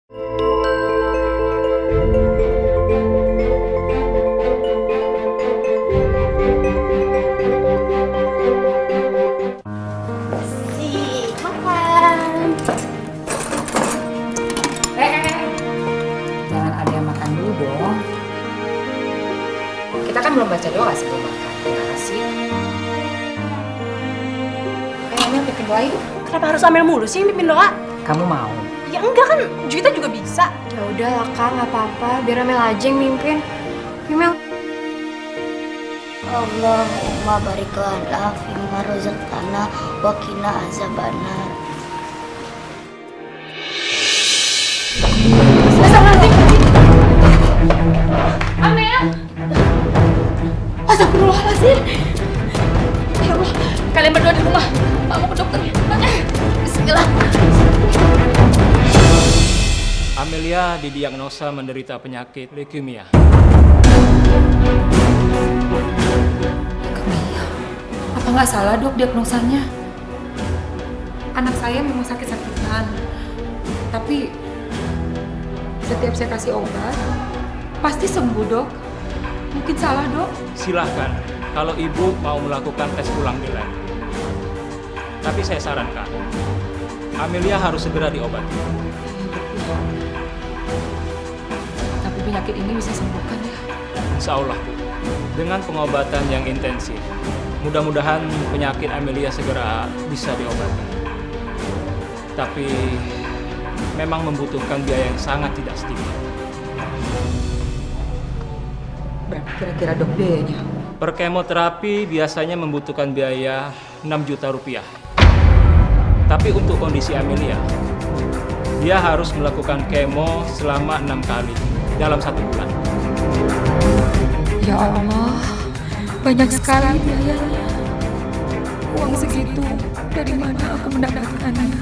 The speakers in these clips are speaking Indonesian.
Jangan ada yang makan dulu dong. Kita kan belum baca doa sebelum makan. Gimana sih? Amel bikin doa yuk. Kenapa harus Amel mulu sih yang pimpin doa? Kamu mau? Ya enggak kan, Juwita juga bisa. Ya udah lah Kak, nggak apa-apa. Biar Amel aja yang mimpin. Amel. Allahumma barik lana fima razaqtana wa qina azabannar. Amel! Astagfirullahaladzim. Ya Allah, kalian berdua di rumah. Pak mau ke dokter. Bismillah. Amelia didiagnosa menderita penyakit leukemia. Leukemia? Apa nggak salah dok diagnosanya? Anak saya memang sakit-sakitan. Tapi setiap saya kasih obat, pasti sembuh dok. Mungkin salah dok. Silahkan kalau ibu mau melakukan tes ulang di lab. Tapi saya sarankan, Amelia harus segera diobati. Tapi penyakit ini bisa sembuhkan ya? Insya Allah, Bu. Dengan pengobatan yang intensif, mudah-mudahan penyakit Amelia segera bisa diobati. Tapi memang membutuhkan biaya yang sangat tidak sedikit. Berapa kira-kira dok biayanya? Per kemoterapi biasanya membutuhkan biaya 6 juta rupiah. Tapi untuk kondisi Amelia, dia harus melakukan kemo selama 6 kali dalam 1 bulan. Ya Allah, banyak sekali biayanya. Uang segitu, dari mana aku mendapatkannya?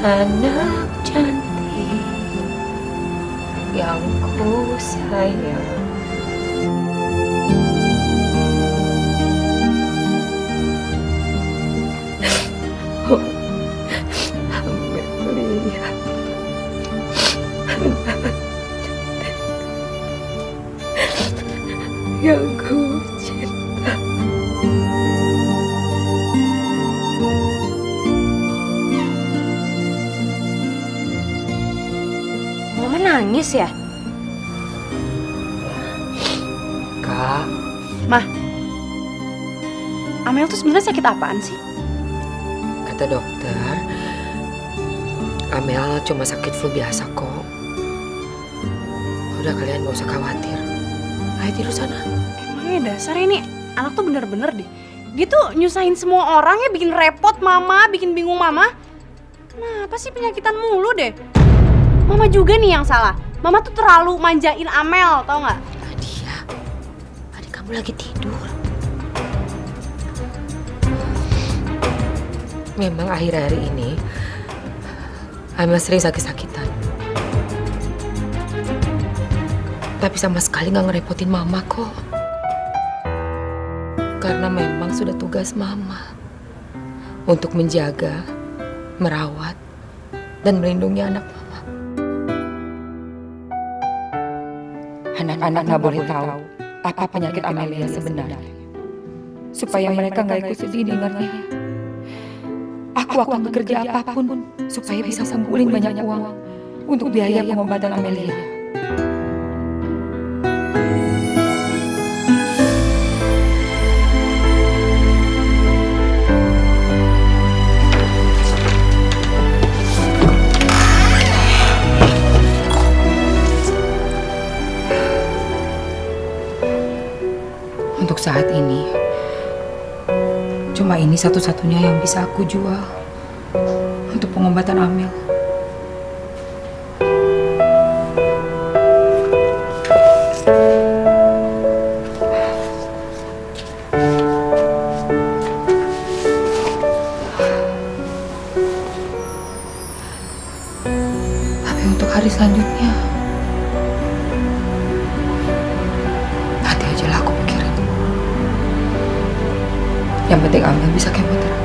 Anak cantik yang ku sayang. Amelia, anak cantik yang ku cinta. Mama nangis ya? Kak, Mah, Amel tuh sebenarnya sakit apaan sih? Kata dokter, Amel cuma sakit flu biasa kok. Udah kalian gak usah khawatir. Ayo tidur sana. Emangnya dasar ini anak tuh bener-bener deh. Dia tuh nyusahin semua orang ya, bikin repot mama, bikin bingung mama. Kenapa sih penyakitan mulu deh? Mama juga nih yang salah. Mama tuh terlalu manjain Amel, tau gak? Nadia, adik kamu lagi tidur. Memang akhir-akhir ini Amel sering sakit-sakitan. Tapi sama sekali gak ngerepotin mama kok. Karena memang sudah tugas mama untuk menjaga, merawat, dan melindungi anak mama. anak-anak nggak boleh tahu apa penyakit Amelia sebenarnya. Supaya mereka nggak ikut sedih dengarnya. Aku akan bekerja apapun supaya bisa kumpulin banyak uang untuk biaya pengobatan Amelia. Untuk saat ini, cuma ini satu-satunya yang bisa aku jual untuk pengobatan Amel. Tapi untuk hari selanjutnya, nanti aja lah aku pikir. Yang penting Amel bisa kemoterapi.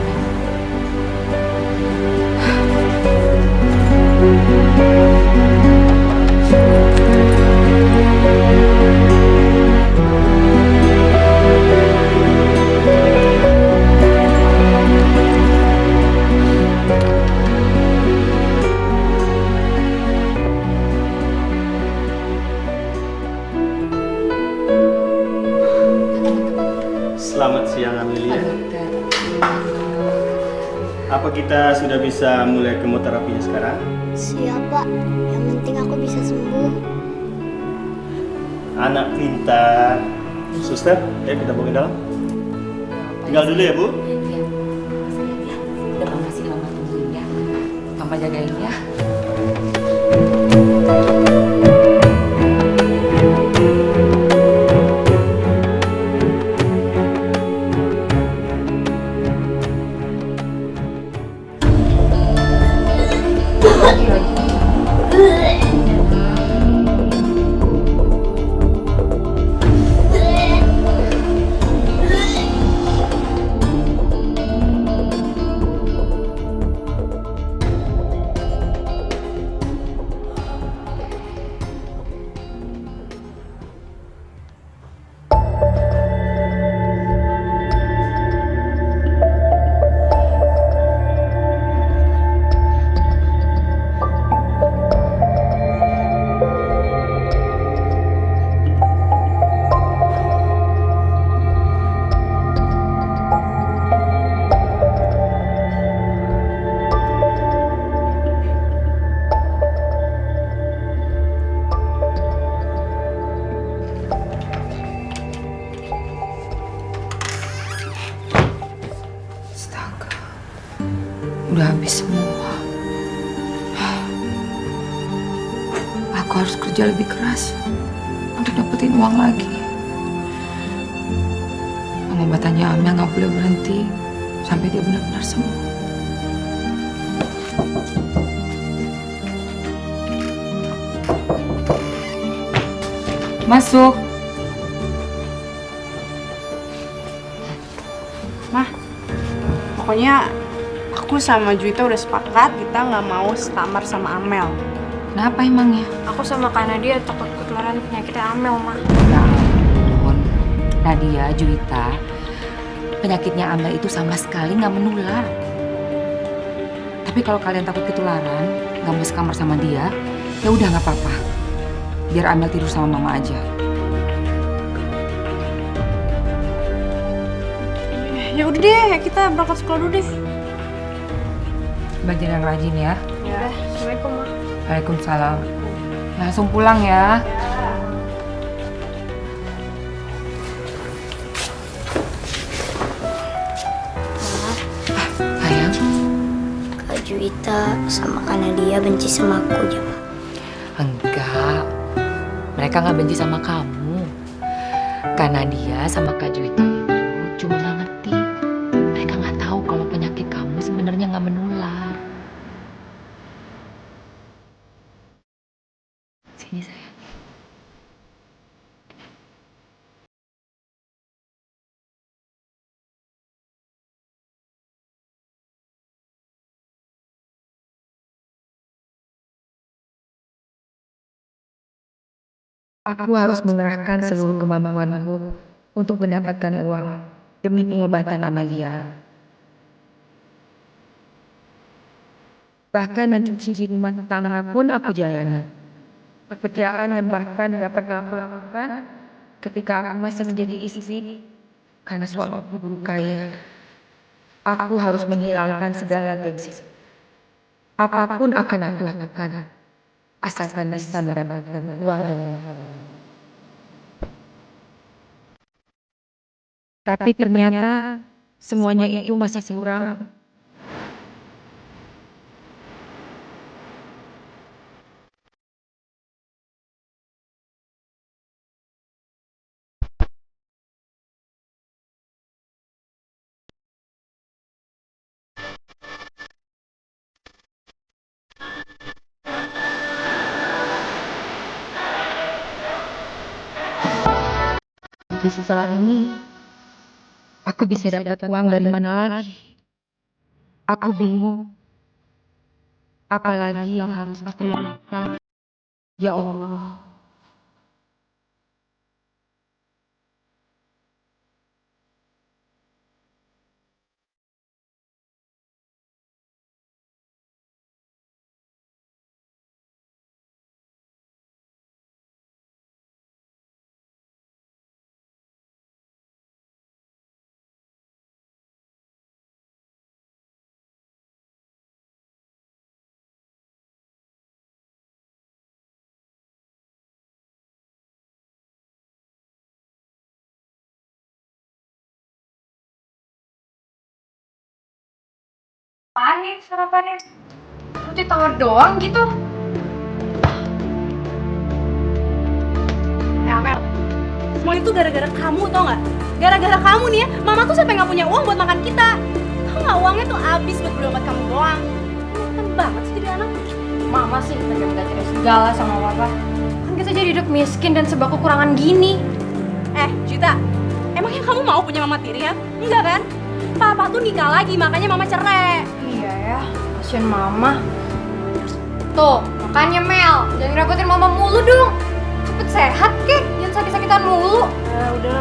Selamat siang Amelia. Apa kita sudah bisa mulai kemoterapinya sekarang? Siap Pak, yang penting aku bisa sembuh. Anak pintar. Suster, ayo kita bawa ke dalam. Tinggal dulu ya Bu. Iya. Udah mama sih mama tungguin ya. Mama jagain ya. Astaga, udah habis semua. Aku harus kerja lebih keras untuk dapetin uang lagi. Pengobatannya Amel nggak boleh berhenti sampai dia benar-benar sembuh. Masuk. Mah, pokoknya aku sama Juwita udah sepakat kita nggak mau sekamar sama Amel. Kenapa emangnya? Aku sama Kak Nadia takut ketularan penyakitnya Amel, Ma. Ya ampun, Nadia, Juwita, penyakitnya Amel itu sama sekali nggak menular. Tapi kalau kalian takut ketularan, nggak mau sekamar sama dia, ya udah nggak apa-apa. Biar Amel tidur sama mama aja. Ya udah deh, kita berangkat sekolah dulu deh. Belajar yang rajin ya. Ya. Assalamualaikum, Ma. Waalaikumsalam. Langsung pulang ya. Sayang, Kak Juwita sama Kak Nadia benci sama aku aja, Ma. enggak. Mereka nggak benci sama kamu. Karena dia sama Kak Juwita itu cuma nggak ngerti. Mereka nggak tahu kalau penyakit kamu sebenarnya nggak menular. Sini sayang. Aku harus mengerahkan seluruh kemampuanku untuk mendapatkan uang demi pengobatan Amalia. Bahkan mencuci di rumah tangga pun aku jalani. Pekerjaan yang bahkan tidak pernah aku lakukan ketika aku masih menjadi istri karena suami aku berkaya. Aku harus menghilangkan segala gengsi. Apapun akan aku lakukan. Asalkan bisa mendapatkan uang. Tapi ternyata semuanya itu masih kurang. Di setelah ini, Aku bisa dapat uang dari mana lagi? Aku bingung. Apalagi yang harus aku lakukan? Ya Allah. Apaan nih sarapannya? Roti tawar doang gitu. Mel, semua itu gara-gara kamu tau nggak? Gara-gara kamu nih ya, mama tuh sampai nggak punya uang buat makan kita. Tau nggak, uangnya tuh habis buat beli obat kamu doang. Kan banget sih jadi anak. Mama sih minta cerai segala sama papa. Kan kita jadi hidup miskin dan serba kekurangan gini. Cita, emangnya kamu mau punya mama tiri ya? Enggak kan? Papa tuh nikah lagi, makanya mama cerai. Iya ya, kasian mama. Tuh, makanya Mel, jangan ngerapotin mama mulu dong. Cepet sehat kek, jangan sakit-sakitan mulu.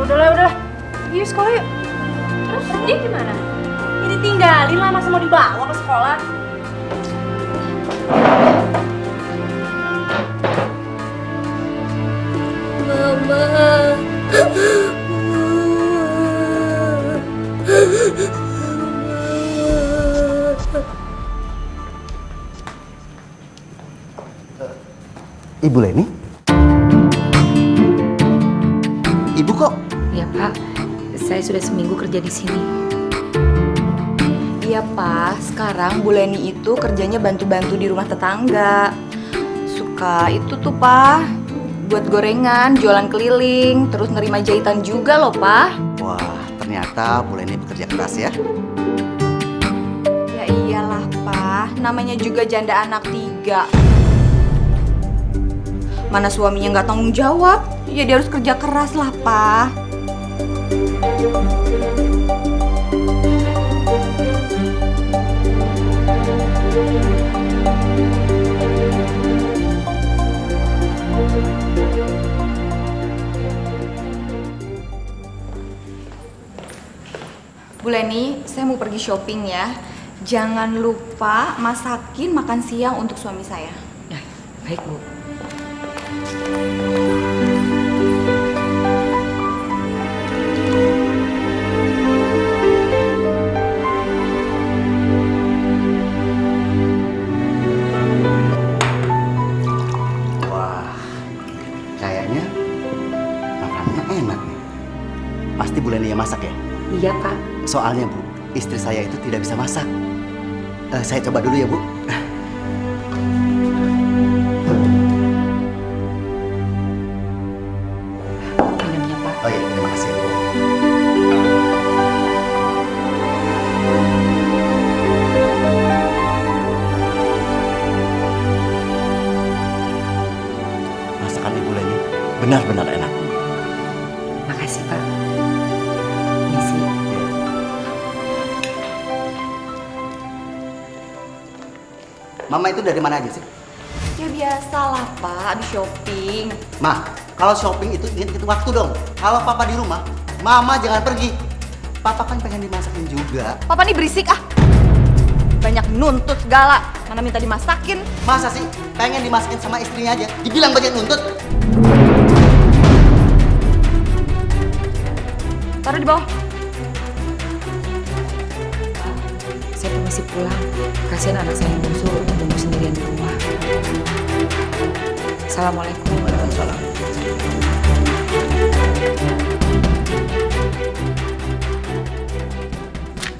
Udahlah. Yuk sekolah yuk. Terus dia gimana? Ya ditinggalin lah, masa mau dibawa ke sekolah? Ibu Leni? Ibu kok? Ya Pak, saya sudah seminggu kerja di sini. Iya Pak, sekarang Bu Leni itu kerjanya bantu-bantu di rumah tetangga. Suka itu tuh Pak, buat gorengan, jualan keliling, terus nerima jahitan juga loh Pak. Wah, ternyata Bu Leni bekerja keras ya. Ya iyalah Pak, namanya juga janda anak 3. Mana suaminya nggak tanggung jawab, ya dia harus kerja keras lah Pak. Bu Leni, saya mau pergi shopping ya. Jangan lupa masakin makan siang untuk suami saya. Ya, baik Bu. Wah, kayaknya makanannya enak nih. Pasti Bu Leni yang masak ya? Iya Pak. Soalnya Bu, istri saya itu tidak bisa masak. Saya coba dulu ya Bu. Minumnya Pak. Oh iya, terima kasih ya Bu. Masakan Ibu Leni benar-benar enak. Makasih Pak. Misi. Mama itu dari mana aja sih? Ya biasalah Pak, habis shopping. Ma, kalau shopping itu ingat waktu dong. Kalau Papa di rumah, Mama jangan pergi. Papa kan pengen dimasakin juga. Papa nih berisik ah. Banyak nuntut segala. Mana minta dimasakin. Masa sih pengen dimasakin sama istrinya aja? Dibilang banyak nuntut. Taruh di bawah. Saya permisi pulang. Kasihan anak saya yang bungsu nunggu sendirian di rumah. Assalamualaikum. Waalaikumsalam.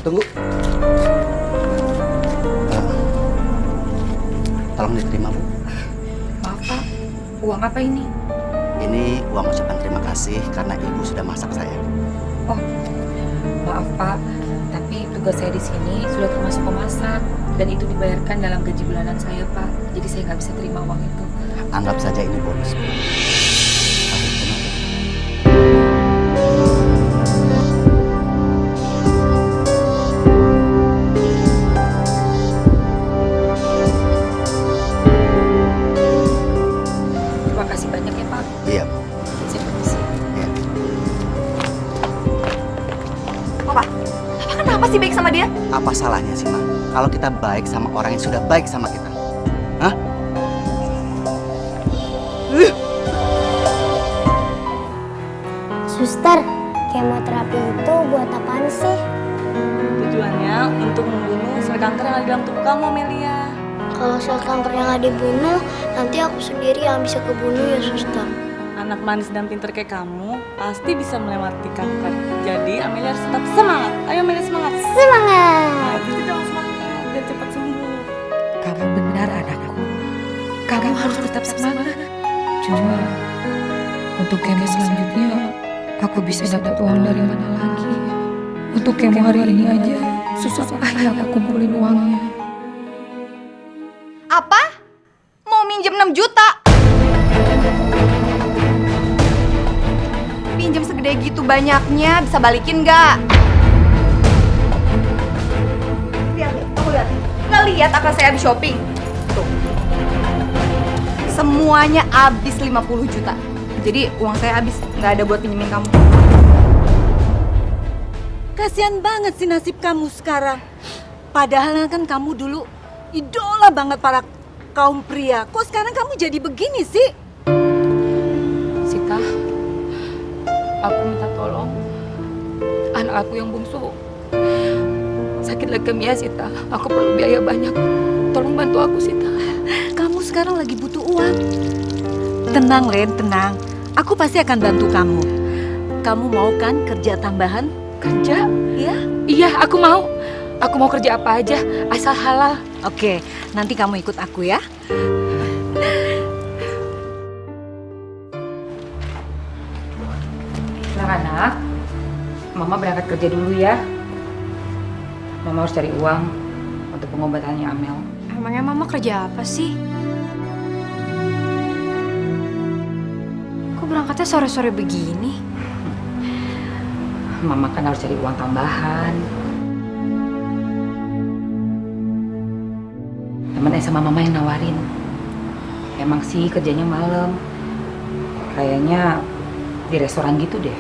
Tunggu. Tolong diterima Bu. Maaf Pak, uang apa ini? Ini uang ucapan terima kasih karena Ibu sudah masak saya. Oh, maaf Pak, tapi tugas saya di sini sudah termasuk pemasak dan itu dibayarkan dalam gaji bulanan saya Pak. Jadi saya nggak bisa terima uang itu. Anggap saja ini bonus. Tapi kenapa? ya Pak. Iya. Saya permisi. Iya. Papa kenapa sih baik sama dia? Apa salahnya sih, Ma? Kalau kita baik sama orang yang sudah baik sama kita? Hah? Suster, kemoterapi itu buat apaan sih? Tujuannya untuk membunuh sel kanker yang ada di dalam tubuh kamu, Amelia. Kalau sel kanker yang ada dibunuh, nanti aku sendiri yang bisa kebunuh ya suster. Anak manis dan pinter kayak kamu pasti bisa melewati kanker. Jadi Amelia harus tetap semangat. Ayo Amelia semangat. Semangat! Nah, gitu dong semangat biar cepat sembuh. Kamu benar anakku. Kamu harus tetap semangat. Cuma untuk kemo selanjutnya aku bisa dapat uang dari mana lagi? Untuk kemo hari ini aja susah payah aku kumpulin uangnya. Apa? Mau minjem 6 juta? Pinjam segede gitu banyaknya, bisa balikin nggak? Lihat nih, kamu lihat. Nggak lihat apa saya habis shopping? Tuh. Semuanya habis 50 juta. Jadi uang saya habis, nggak ada buat pinjemin kamu. Kasihan banget sih nasib kamu sekarang. Padahal kan kamu dulu idola banget para kaum pria. Kok sekarang kamu jadi begini sih? Sita, aku minta tolong. Anak aku yang bungsu sakit leukemia, Sita. Aku perlu biaya banyak. Tolong bantu aku, Sita. Kamu sekarang lagi butuh uang. Tenang, Len, tenang. Aku pasti akan bantu kamu. Kamu mau kan kerja tambahan? Kerja? Ya? Iya, aku mau. Aku mau kerja apa aja, asal halal. Oke, nanti kamu ikut aku ya. Anak-anak, Mama berangkat kerja dulu ya. Mama harus cari uang untuk pengobatannya Amel. Emangnya mama kerja apa sih? Kok berangkatnya sore-sore begini? Mama kan harus cari uang tambahan. Temen sama Mama yang nawarin. Emang sih kerjanya malam. Kayaknya di restoran gitu deh.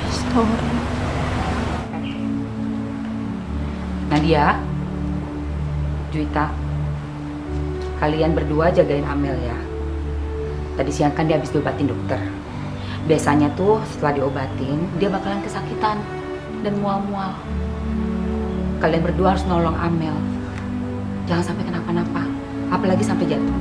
Restoran? Nadia, Juita, kalian berdua jagain Amel ya. Tadi siang kan dia habis diobatin dokter. Biasanya tuh setelah diobatin, dia bakalan kesakitan dan mual-mual. Kalian berdua harus nolong Amel. Jangan sampai kenapa-napa, apalagi sampai jatuh.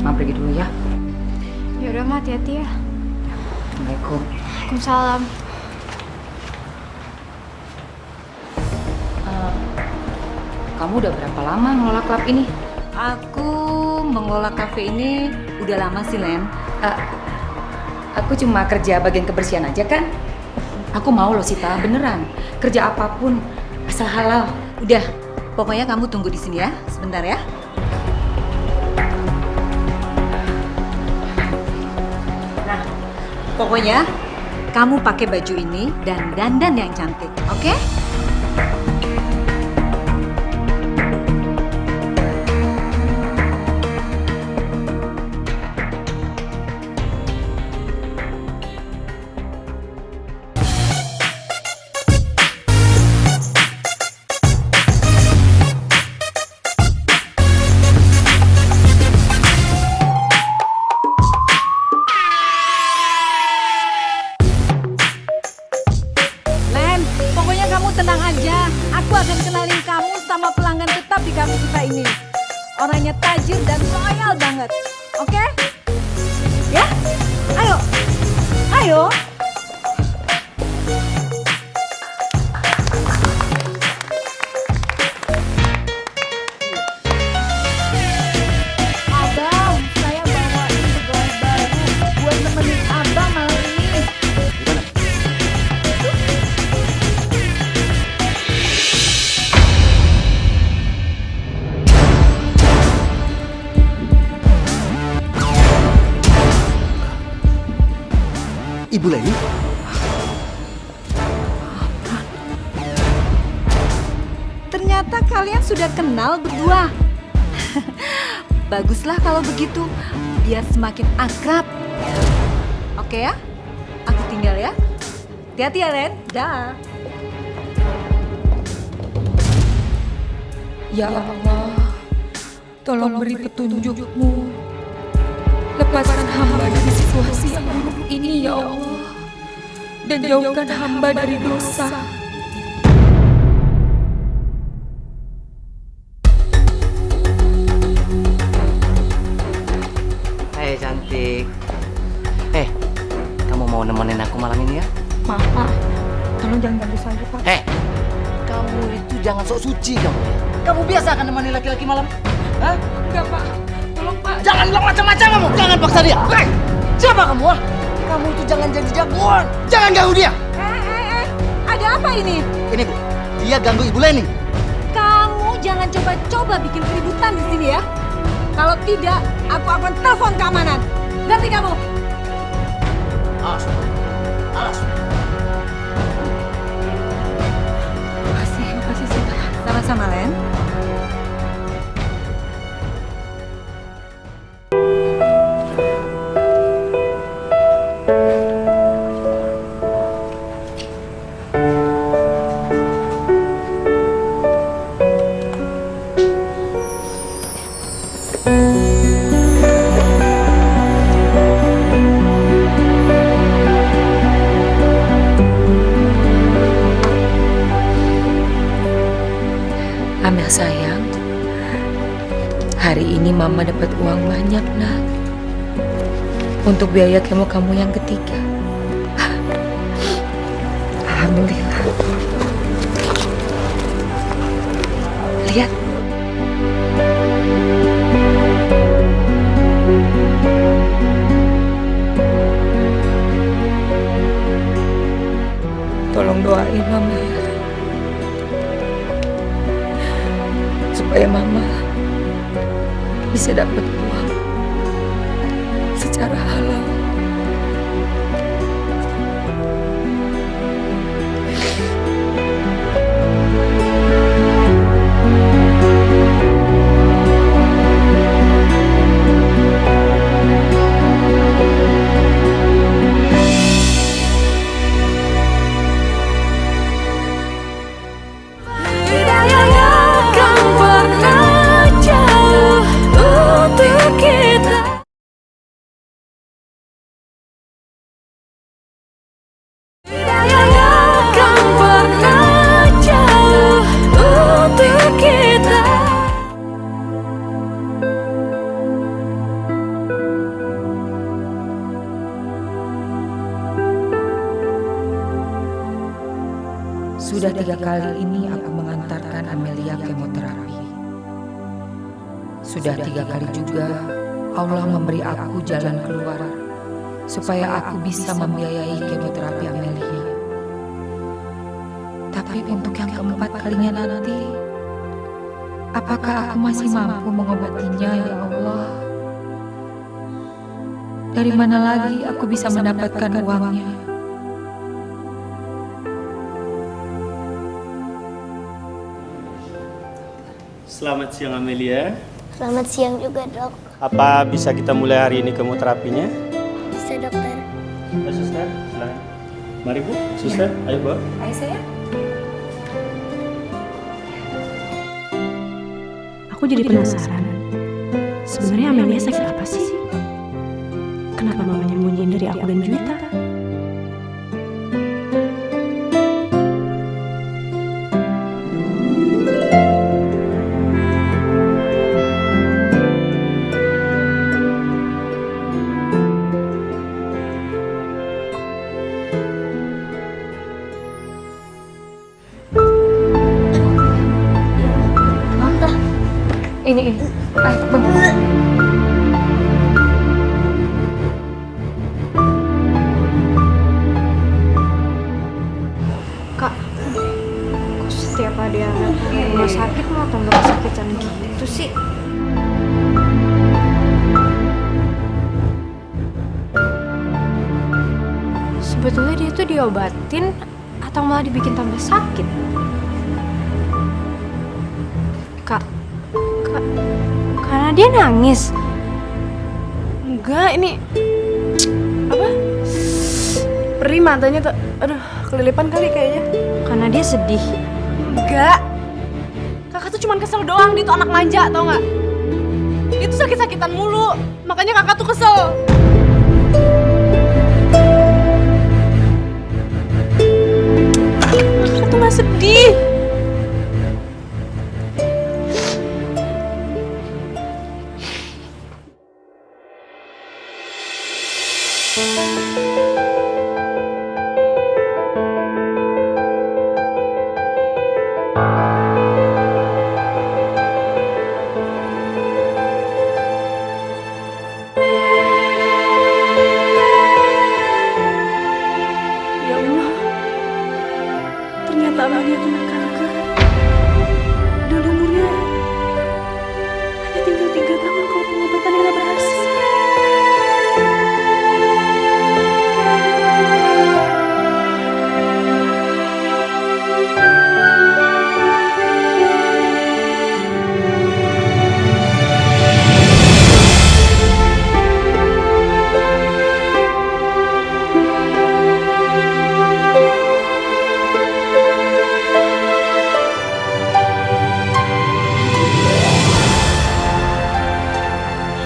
Mama pergi dulu ya. Yaudah, Ma, hati-hati ya. Assalamualaikum. Waalaikumsalam. Kamu udah berapa lama ngelola klub ini? Aku mengelola kafe ini udah lama sih, Len. Aku cuma kerja bagian kebersihan aja kan? Aku mau loh Sita, beneran. Kerja apapun, asal halal. Udah, pokoknya kamu tunggu di sini ya, sebentar ya. Nah, pokoknya kamu pakai baju ini dan dandan yang cantik, oke? Tenang aja, aku akan kenalin kamu sama pelanggan tetap di kafe kita ini. Orangnya tajir dan loyal banget, oke? Ya, ayo, ayo. Abang, saya bawain pegawai baru buat nemenin abang malam ini. Ibu Leni? ternyata kalian sudah kenal berdua. Baguslah kalau begitu, biar semakin akrab. Oke ya, aku tinggal ya. Hati-hati ya, Ren. Dah. Ya Allah, tolong beri petunjuk-Mu. Lepaskan hamba dari situasi yang buruk ini ya Allah. Dan jauhkan hamba dari dosa. Hei cantik. Kamu mau nemenin aku malam ini ya? Maaf Pak, tolong jangan ganggu saya Pak. Kamu itu jangan sok suci kamu. Kamu biasa kan nemenin laki-laki malam? Hah? Enggak Pak, tolong Pak. Jangan bilang macam-macam kamu. Jangan paksa dia. Siapa kamu? Kamu itu jangan jadi jagoan. Jangan ganggu dia. Ada apa ini? Ini Bu, dia ganggu Ibu Leni. Kamu jangan coba-coba bikin keributan di sini ya. Kalau tidak, aku akan telepon keamanan. Ngerti kamu? Alas. Makasih Sita. Sama-sama, Len. Amel sayang, hari ini Mama dapat uang banyak nak. Untuk biaya kemo kamu yang ketiga. Alhamdulillah. Lihat. Tolong doain Mama ya. Supaya Mama bisa dapat uang secara halal. Sudah 3 kali ini aku mengantarkan Amelia kemoterapi. Sudah 3 kali juga Allah memberi aku jalan keluar supaya aku bisa membiayai kemoterapi Amelia. Tapi untuk yang keempat kalinya nanti, apakah aku masih mampu mengobatinya ya Allah? Dari mana lagi aku bisa mendapatkan uangnya? Selamat siang Amelia. Selamat siang juga dok. Apa bisa kita mulai hari ini kemoterapinya? Bisa dokter. Ya, suster, silakan. Mari Bu, suster, ayo Bu. Ayo sayang. Aku jadi penasaran. Sebenarnya Amelia sakit apa sih? Kenapa Mama nyembunyiin dari aku dan Juwita? Ini. Ayo, Bang. Kak, kok setiap ada rumah sakit mau tambah kesakitan gitu sih? Sebetulnya dia tuh diobatin atau malah dibikin tambah sakit? Nadia nangis. Enggak, ini apa? Perih matanya tuh. Aduh, kelilipan kali kayaknya. Karena dia sedih. Enggak. Kakak tuh cuman kesel doang, dia tuh anak manja, tau nggak? Dia tuh sakit-sakitan mulu, makanya kakak tuh kesel. Kakak tuh nggak sedih. Ya Allah, ternyata Amalia kena kanker. Dan umurnya hanya tinggal 3 tahun kalau pengobatan nggak berhasil.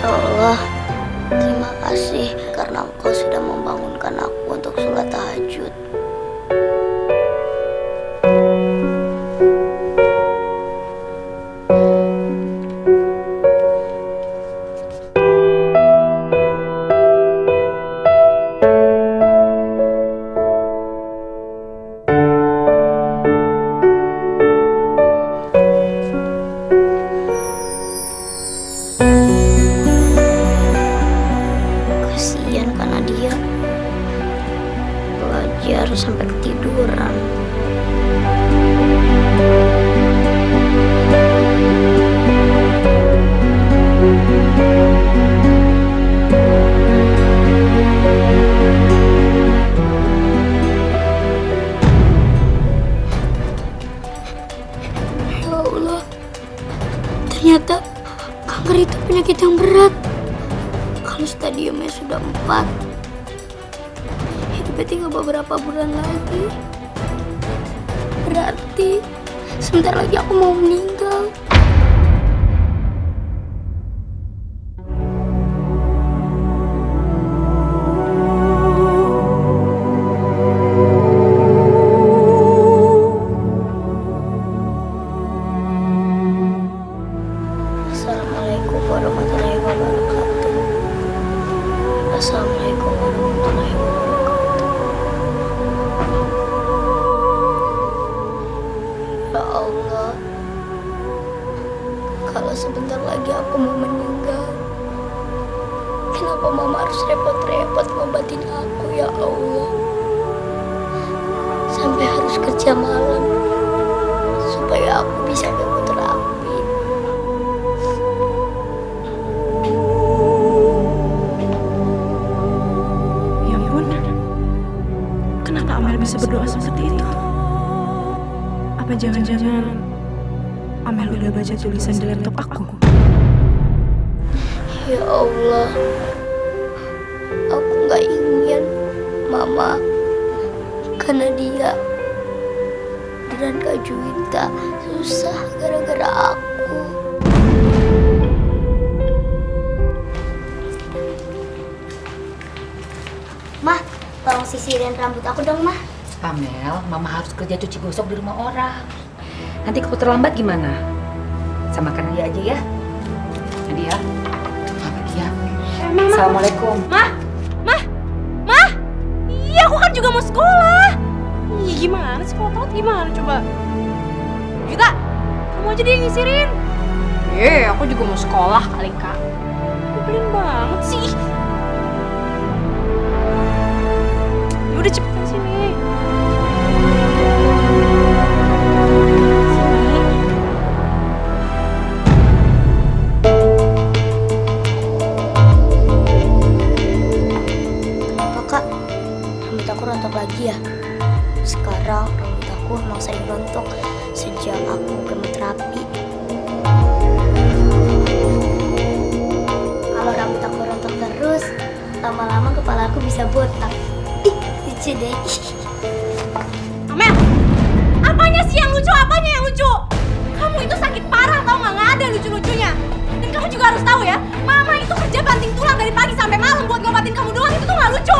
Ya Allah, terima kasih karena Engkau sudah membangunkan aku untuk sholat tahajud. Kasihan karena dia belajar sampai ketiduran. Ya Allah, ternyata kanker itu penyakit yang berat. Kalau stadiumnya sudah 4, hidupnya tinggal beberapa bulan lagi. Berarti sebentar lagi aku mau meninggal. Assalamualaikum warahmatullahi wabarakatuh. Assalamualaikum warahmatullahi wabarakatuh. Ya Allah, kalau sebentar lagi aku mau meninggal, kenapa Mama harus repot-repot ngobatin aku, ya Allah? Sampai harus kerja malam supaya aku bisa kemoterapi. Ya ampun, kenapa Amel bisa berdoa seperti itu? Apa jangan-jangan Amel udah baca tulisan di laptop aku? Ya Allah, aku nggak ingin Mama karena dia dan Kak Juwita susah gara-gara aku. Mah, tolong sisirin rambut aku dong, Mah. Amel, Mama harus kerja cuci gosok di rumah orang. Nanti kalau terlambat gimana? Samakan dia aja ya. Nadia, sama dia. Assalamualaikum. Mah! Iya, aku kan juga mau sekolah. Ih, gimana sih kalau telat gimana coba? Juwita, kamu aja dia yang ngisirin. Aku juga mau sekolah kali, Kak. Nyebelin banget sih. Ya udah cepetan sini. Kenapa, Kak? Rambut aku rontok lagi ya? Sekarang rambut aku emang sering rontok sejak aku kemoterapi. lama-lama kepala aku bisa botak. Ih, lucu deh. Amel, apanya sih yang lucu? Apanya yang lucu? Kamu itu sakit parah tau nggak ada lucu-lucunya. Dan kamu juga harus tahu ya, Mama itu kerja banting tulang dari pagi sampai malam buat ngobatin kamu doang, itu tuh nggak lucu.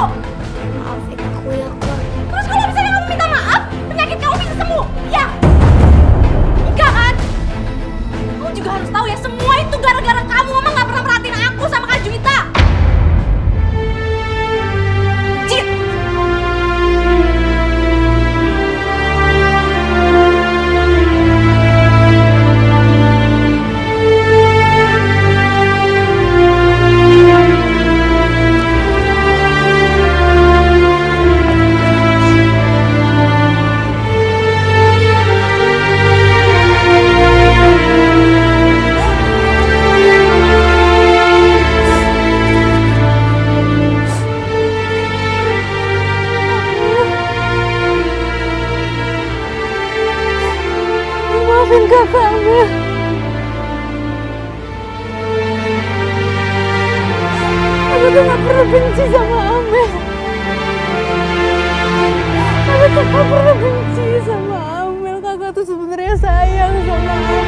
Maafin aku ya, Kak. Terus kalau misalnya kamu minta maaf, penyakit kamu bisa sembuh, ya? Enggak kan? Kamu juga harus tahu ya, semua itu gara-gara kamu. Mama nggak pernah perhatiin aku sama Kak Juwita. Cit! Maafin kakak, Amel. Aku tuh gak pernah benci sama Amel. Aku tuh gak pernah benci sama Amel. Kakak tuh sebenarnya sayang sama Amel.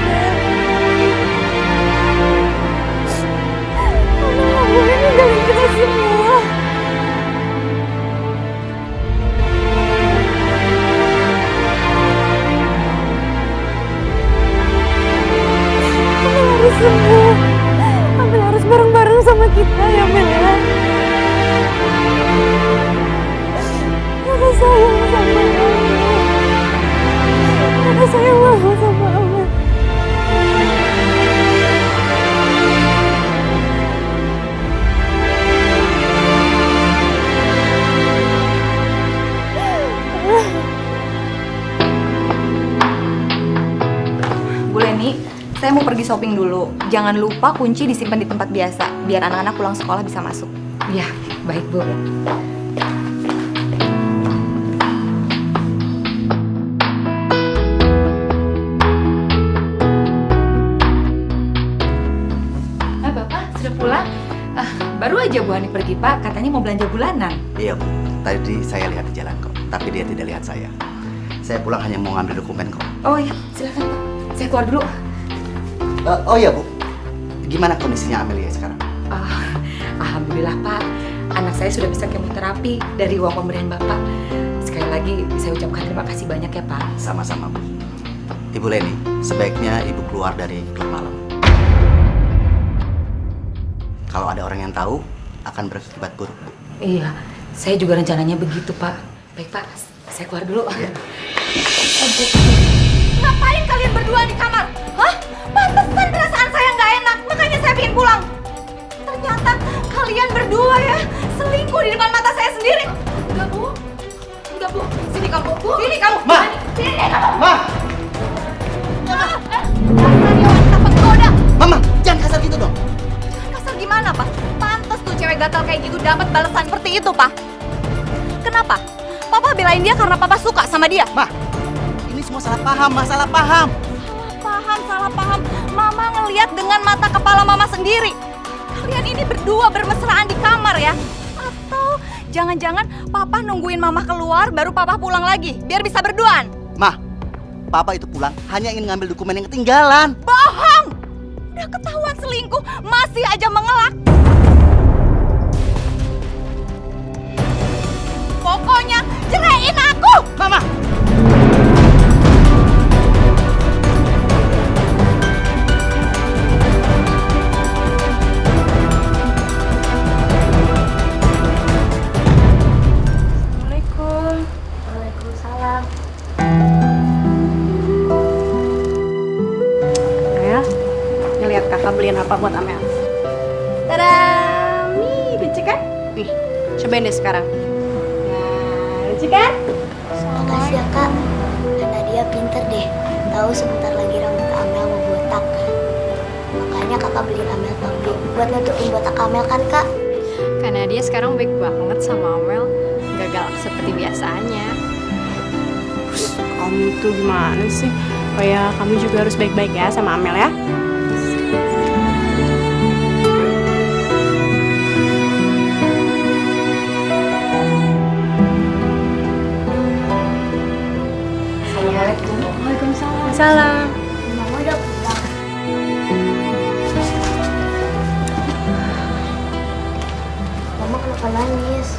Amel gak boleh ninggalin kita semua. Harus sembuh. Amel harus bareng-bareng sama kita ya, Mel ya. Kakak sayang sama Amel. Kakak sayang banget sama Amel. Bu Leni, saya mau pergi shopping dulu. Jangan lupa kunci disimpan di tempat biasa, biar anak-anak pulang sekolah bisa masuk. Ya, baik Bu. Bapak sudah pulang? Baru aja Bu Hani pergi, Pak. Katanya mau belanja bulanan. Iya Bu, tadi saya lihat di jalan kok, tapi dia tidak lihat saya. Saya pulang hanya mau ngambil dokumen kok. Oh iya, silakan Pak. Saya keluar dulu. Oh iya Bu, gimana kondisinya Amelia sekarang? Alhamdulillah Pak, anak saya sudah bisa kemoterapi dari uang pemberian Bapak. Sekali lagi saya ucapkan terima kasih banyak ya Pak. Sama-sama Bu. Ibu Leni, sebaiknya Ibu keluar dari klub malam. Kalau ada orang yang tahu, akan berakibat buruk Bu. Iya, saya juga rencananya begitu Pak. Baik Pak, saya keluar dulu. Ya. Ngapain kalian berdua di kamar? Hah? Pantesan perasaan saya nggak enak, makanya saya pengen pulang. Ternyata kalian berdua ya selingkuh di depan mata saya sendiri. Enggak Bu, enggak Bu. Sini kamu, sini kamu. Ma! Sini kamu. Ma! Dasar wanita penggoda. Mama, jangan kasar gitu dong. Kasar gimana, Pak? Pantes tuh cewek gatal kayak gitu dapat balasan seperti itu, Pak. Kenapa? Papa belain dia karena Papa suka sama dia. Ma, ini semua salah paham, masalah paham. Salah paham. Mama ngelihat dengan mata kepala Mama sendiri. Kalian ini berdua bermesraan di kamar ya? Atau jangan-jangan Papa nungguin Mama keluar baru Papa pulang lagi biar bisa berduaan? Ma, Papa itu pulang hanya ingin ngambil dokumen yang ketinggalan. Bohong! Udah ketahuan selingkuh, masih aja mengelak. Pokoknya ceraiin aku! Mama! Waalaikumsalam. Amel, ngeliat kakak beliin apa buat Amel? Tada! Nih, lucu kan? Nih, cobain deh sekarang. Nah, lucu kan? Makasih ya Kak. Karena dia pinter deh. Tahu sebentar lagi rambut Amel mau botak. Makanya kakak beliin Amel topi buat nutupin botak Amel kan Kak? Karena dia sekarang baik banget sama Amel, gak galak seperti biasanya. Kamu tuh gimana sih? Oh ya, kamu juga harus baik-baik ya sama Amel ya. Waalaikumsalam. Mama udah pulang. Mama kenapa nangis?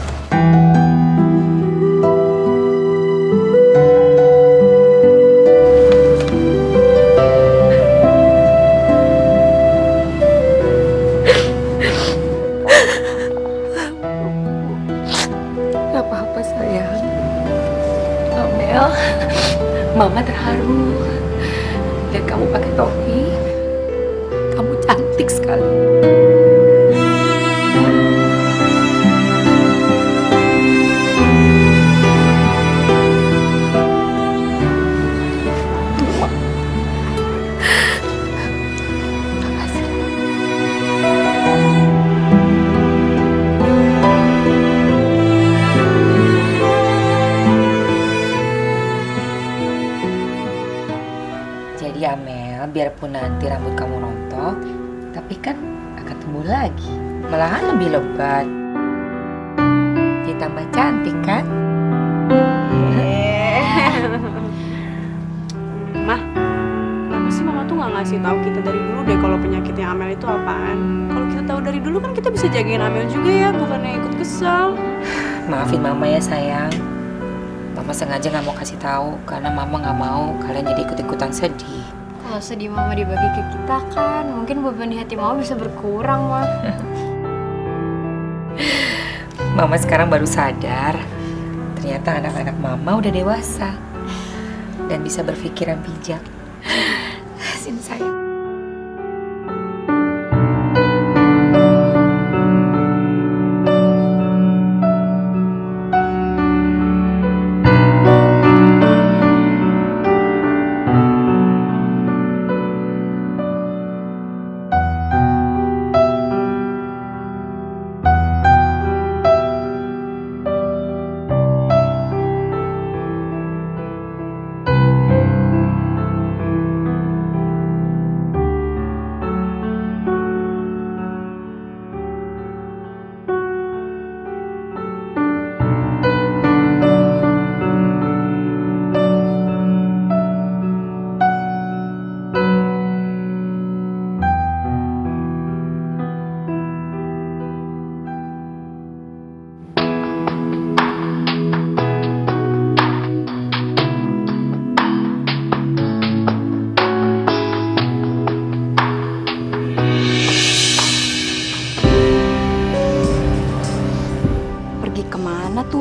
Gak apa-apa sayang. Amel, Mama terharu. Lihat kamu pakai topi. Kamu cantik sekali. Makasih. Jadi Amel, biarpun nanti rambut kamu rontok, tapi kan akan tumbuh lagi. Malahan lebih lebat. Ditambah cantik kan? Mah, kenapa sih Mama tuh nggak ngasih tahu kita dari dulu deh kalau penyakitnya Amel itu apaan? Kalau kita tahu dari dulu kan kita bisa jagain Amel juga ya, bukannya ikut kesal. Maafin Mama ya sayang. Mama sengaja nggak mau kasih tahu karena Mama nggak mau kalian jadi ikut-ikutan sedih. Kalau sedih Mama dibagi ke kita kan, mungkin beban di hati Mama bisa berkurang, Ma. Mama sekarang baru sadar, ternyata anak-anak Mama udah dewasa dan bisa berpikiran bijak. Sini sayang.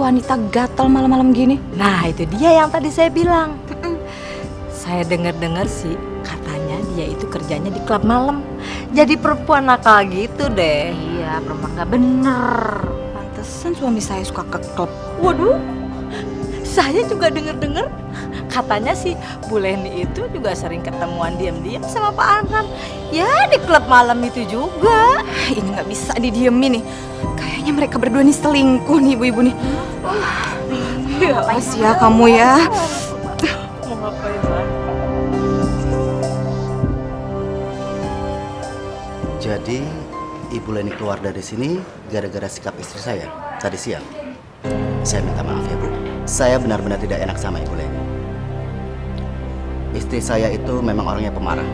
Wanita gatal malam-malam gini. Nah itu dia yang tadi saya bilang. Saya dengar-dengar sih katanya dia itu kerjanya di klub malam. Jadi perempuan nakal gitu deh. Iya, perempuan gak bener. Pantesan suami saya suka ke klub. Waduh, saya juga dengar-dengar katanya sih Bu Leni itu juga sering ketemuan diam-diam sama Pak Arhan. Ya di klub malam itu juga. Ini gak bisa didiemin nih. Kayaknya mereka berdua nih selingkuh nih ibu-ibu nih. Makasih ya kamu ya. Mau ngapain lagi? Jadi Ibu Leni keluar dari sini gara-gara sikap istri saya tadi siang. Saya minta maaf ya Bu. Saya benar-benar tidak enak sama Ibu Leni. Istri saya itu memang orangnya pemarah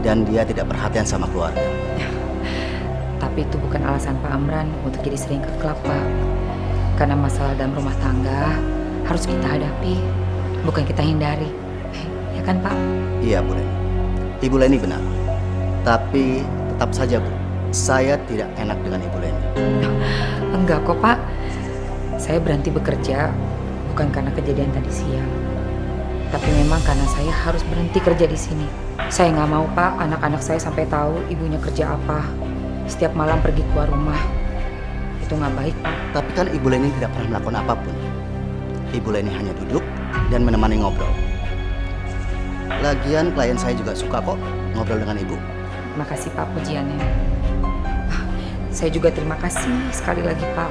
dan dia tidak perhatian sama keluarga. Tapi itu bukan alasan Pak Amran untuk jadi sering ke klub, Pak. Karena masalah dalam rumah tangga harus kita hadapi, bukan kita hindari. Ya kan, Pak? Iya, Bu Leni. Ibu Leni benar. Tapi tetap saja, Bu, saya tidak enak dengan Ibu Leni. Enggak kok, Pak. Saya berhenti bekerja bukan karena kejadian tadi siang. Tapi memang karena saya harus berhenti kerja di sini. Saya nggak mau, Pak, anak-anak saya sampai tahu ibunya kerja apa. Setiap malam pergi keluar rumah. Itu nggak baik, Pak. Tapi kan Ibu Leni tidak pernah melakukan apapun. Ibu Leni hanya duduk dan menemani ngobrol. Lagian klien saya juga suka kok ngobrol dengan Ibu. Makasih, Pak, pujiannya. Saya juga terima kasih sekali lagi, Pak.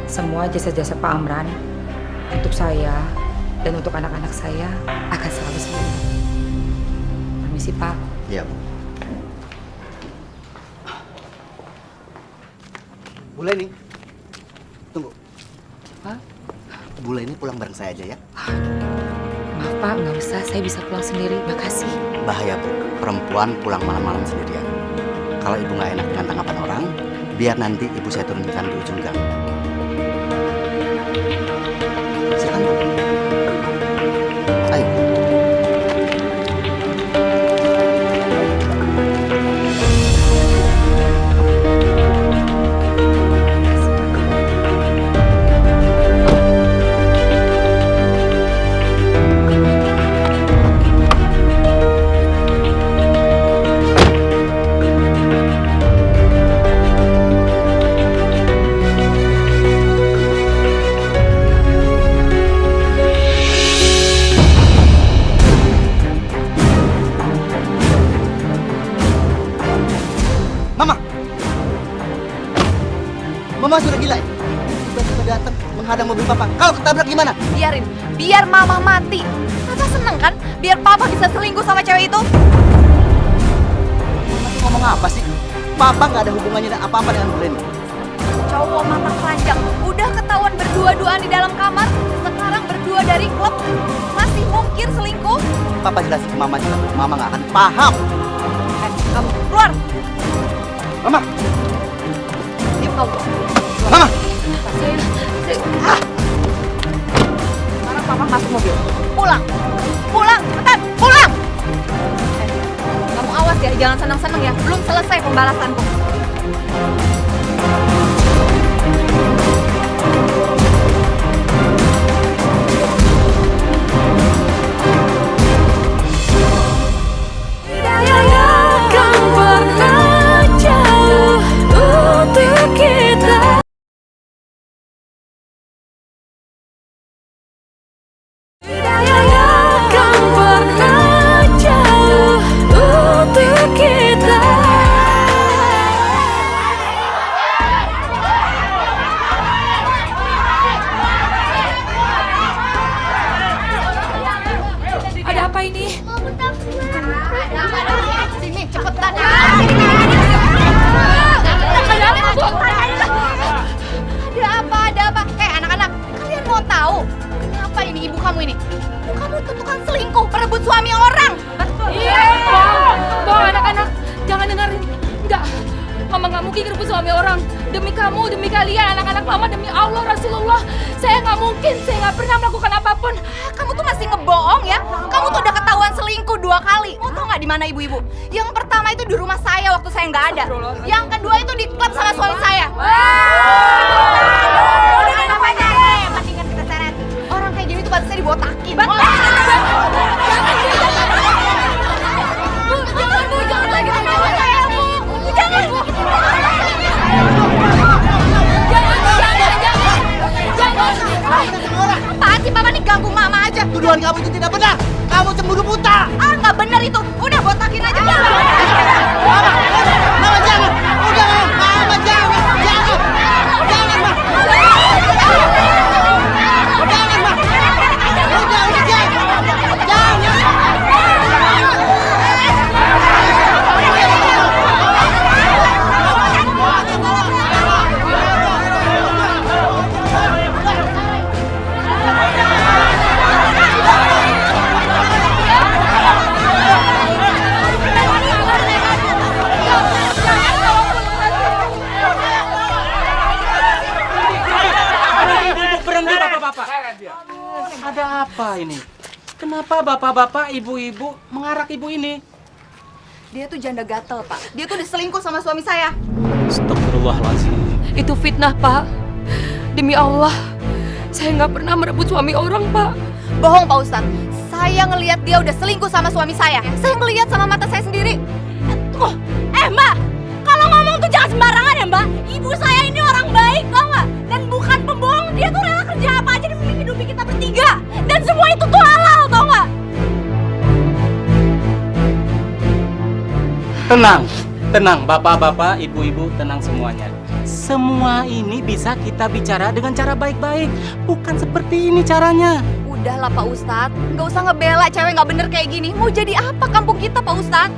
Semua jasa-jasa Pak Amran untuk saya dan untuk anak-anak saya akan selalu saya. Permisi, Pak. Iya, Bu. Bu Leni, tunggu. Pak? Bu Leni pulang bareng saya aja ya. Maaf, Pak, nggak usah. Saya bisa pulang sendiri. Makasih. Bahaya Bu, perempuan pulang malam-malam sendirian. Kalau ibu nggak enak dengan tanggapan orang, biar nanti ibu saya turunkan di ujung gang. Silakan Bu. Ayo. Mama sudah gila ya? Tiba-tiba datang menghadang mobil papa. Kalau ketabrak gimana? Biarin, biar mama mati. Papa seneng kan? Biar papa bisa selingkuh sama cewek itu. Mama tuh ngomong apa sih? Papa nggak ada hubungannya dan apa-apa dengan Glenn. Cowok mata keranjang, udah ketahuan berdua-duaan di dalam kamar, sekarang berdua dari klub, masih mungkir selingkuh. Papa jelasin ke mama juga. Mama nggak akan paham. Kamu keluar. Mama. Diam kamu. Mama. Sekarang papa masuk mobil. Pulang. Pulang, cepetan. Pulang. Kamu awas ya, jangan senang-senang ya. Belum selesai pembalasanku. Ada apa ini? Sini, cepetan. Ada apa? Anak-anak, kalian mau tahu kenapa ini ibu kamu ini? Ibu kamu tuh tukang selingkuh, perebut suami orang. Iya, Bang, anak-anak, jangan dengerin. Enggak, Mama nggak mungkin ngerebut suami orang. Demi kamu, demi kalian, anak-anak Mama, demi Allah, Rasulullah. Saya nggak mungkin, saya nggak pernah melakukan apapun. Kamu tuh masih ngebohong ya? Kamu tuh udah ketahuan selingkuh 2 kali. Mau tau nggak di mana ibu-ibu? Yang pertama itu di rumah saya waktu saya nggak ada. Yang kedua itu di klub sama suami saya. Udah namanya. Mendingan kita seret. Orang kayak gini tuh pantasnya dibotakin. Bu, jangan lagi sama saya, Bu. Jangan. Apaan sih Papa nih ganggu Mama aja? Tuduhan kamu itu tidak benar. Kamu cemburu buta. Ah, nggak benar itu. Udah botakin aja. Mama, Mama jangan. Udah, Mama jangan. Jangan. Jangan, Ma. Jangan, Ma. Udah, jangan. Jangan. Berhenti bapak-bapak. Ada apa ini? Kenapa bapak-bapak, ibu-ibu mengarak ibu ini? Dia tuh janda gatel, Pak. Dia tuh diselingkuh sama suami saya. Astagfirullahaladzim. Itu fitnah, Pak. Demi Allah, saya nggak pernah merebut suami orang, Pak. Bohong, Pak Ustadz. Saya ngelihat dia udah selingkuh sama suami saya. Saya ngelihat sama mata saya sendiri. Mbak, kalau ngomong tuh jangan sembarangan ya, Mbak. Ibu saya ini orang baik, tau nggak? Dan bukan pembohong. Dia tuh rela kerja apa aja demi menghidupi kita bertiga. Dan semua itu tuh halal, tau nggak? Tenang, tenang bapak-bapak, ibu-ibu, tenang semuanya. Semua ini bisa kita bicara dengan cara baik-baik. Bukan seperti ini caranya. Udahlah Pak Ustadz, nggak usah ngebela cewek nggak bener kayak gini. Mau jadi apa kampung kita Pak Ustadz?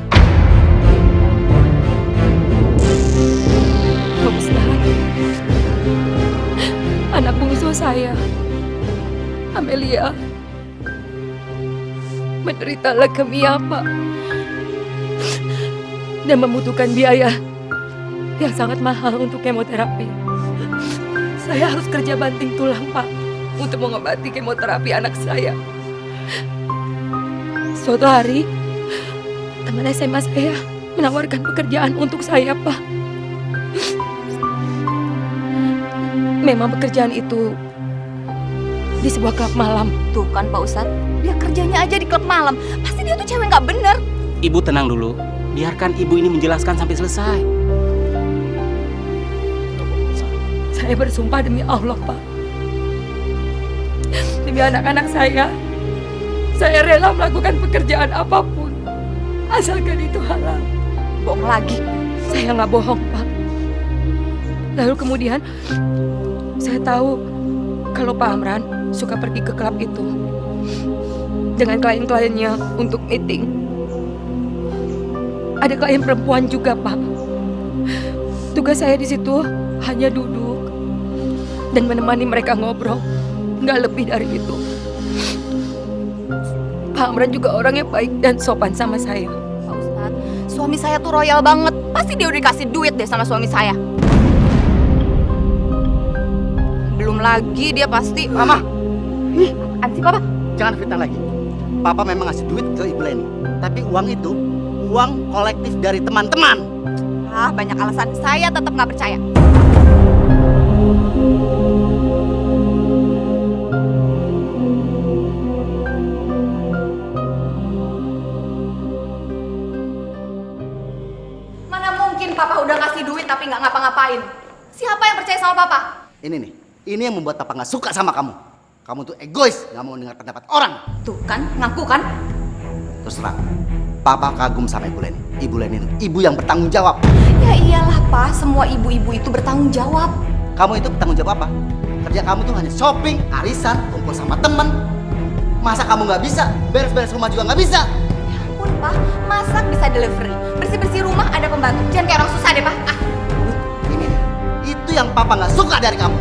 Pak Ustadz, anak bungsu saya, Amelia, menderita leukemia, Pak. Dan membutuhkan biaya yang sangat mahal untuk kemoterapi. Saya harus kerja banting tulang, Pak, untuk mengobati kemoterapi anak saya. Suatu hari, teman SMA saya menawarkan pekerjaan untuk saya, Pak. Memang pekerjaan itu di sebuah klub malam. Tuh kan Pak Ustadz, dia kerjanya aja di klub malam. Pasti dia tuh cewek nggak bener. Ibu tenang dulu. Biarkan ibu ini menjelaskan sampai selesai. Saya bersumpah demi Allah, Pak. Demi anak-anak saya rela melakukan pekerjaan apapun. Asalkan itu halal. Bohong lagi. Saya nggak bohong, Pak. Lalu kemudian saya tahu kalau Pak Amran suka pergi ke klub itu dengan klien-kliennya untuk meeting. Ada klien perempuan juga, Pak. Tugas saya di situ hanya duduk dan menemani mereka ngobrol, nggak lebih dari itu. Pak Amran juga orangnya baik dan sopan sama saya. Pak Ustadz, suami saya tuh royal banget. Pasti dia udah dikasih duit deh sama suami saya. Belum lagi dia pasti... Mama! Apaan sih Papa? Jangan fitnah lagi. Papa memang ngasih duit ke Ibu Leni. Tapi uang itu, uang kolektif dari teman-teman. Ah, banyak alasan. Saya tetap nggak percaya. Mana mungkin Papa udah kasih duit tapi nggak ngapa-ngapain? Siapa yang percaya sama Papa? Ini nih, ini yang membuat Papa nggak suka sama kamu. Kamu tuh egois, nggak mau dengar pendapat orang. Tuh kan, ngaku kan? Terus terang, Papa kagum sama Ibu Leni. Ibu Leni itu ibu yang bertanggung jawab. Ya iyalah Pak, semua ibu-ibu itu bertanggung jawab. Kamu itu bertanggung jawab apa? Kerja kamu tuh hanya shopping, arisan, kumpul sama temen. Masa kamu nggak bisa? Beres-beres rumah juga nggak bisa? Ya ampun Pak, masak bisa delivery. Bersih-bersih rumah ada pembantu. Jangan kayak orang susah deh Pak. Ah. Ini nih, itu yang Papa nggak suka dari kamu.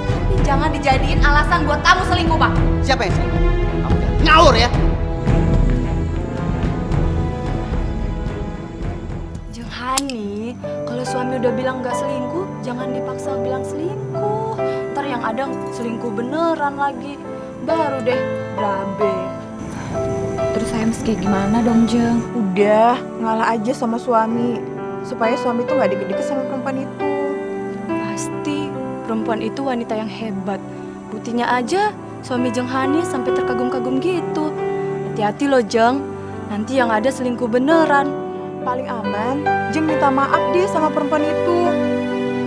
Tapi jangan dijadiin alasan buat kamu selingkuh Pak. Siapa yang selingkuh? Kamu jangan ngawur ya. Jeng Hani, kalau suami udah bilang gak selingkuh, jangan dipaksa bilang selingkuh. Ntar yang ada selingkuh beneran lagi. Baru deh, berabe. Terus saya mesti kayak gimana dong, Jeng? Udah, ngalah aja sama suami. Supaya suami tuh gak deket-deket sama perempuan itu. Pasti perempuan itu wanita yang hebat. Buktinya aja suami Jeng Hani sampai terkagum-kagum gitu. Hati-hati loh Jeng, nanti yang ada selingkuh beneran. Paling aman, Jeng minta maaf deh sama perempuan itu.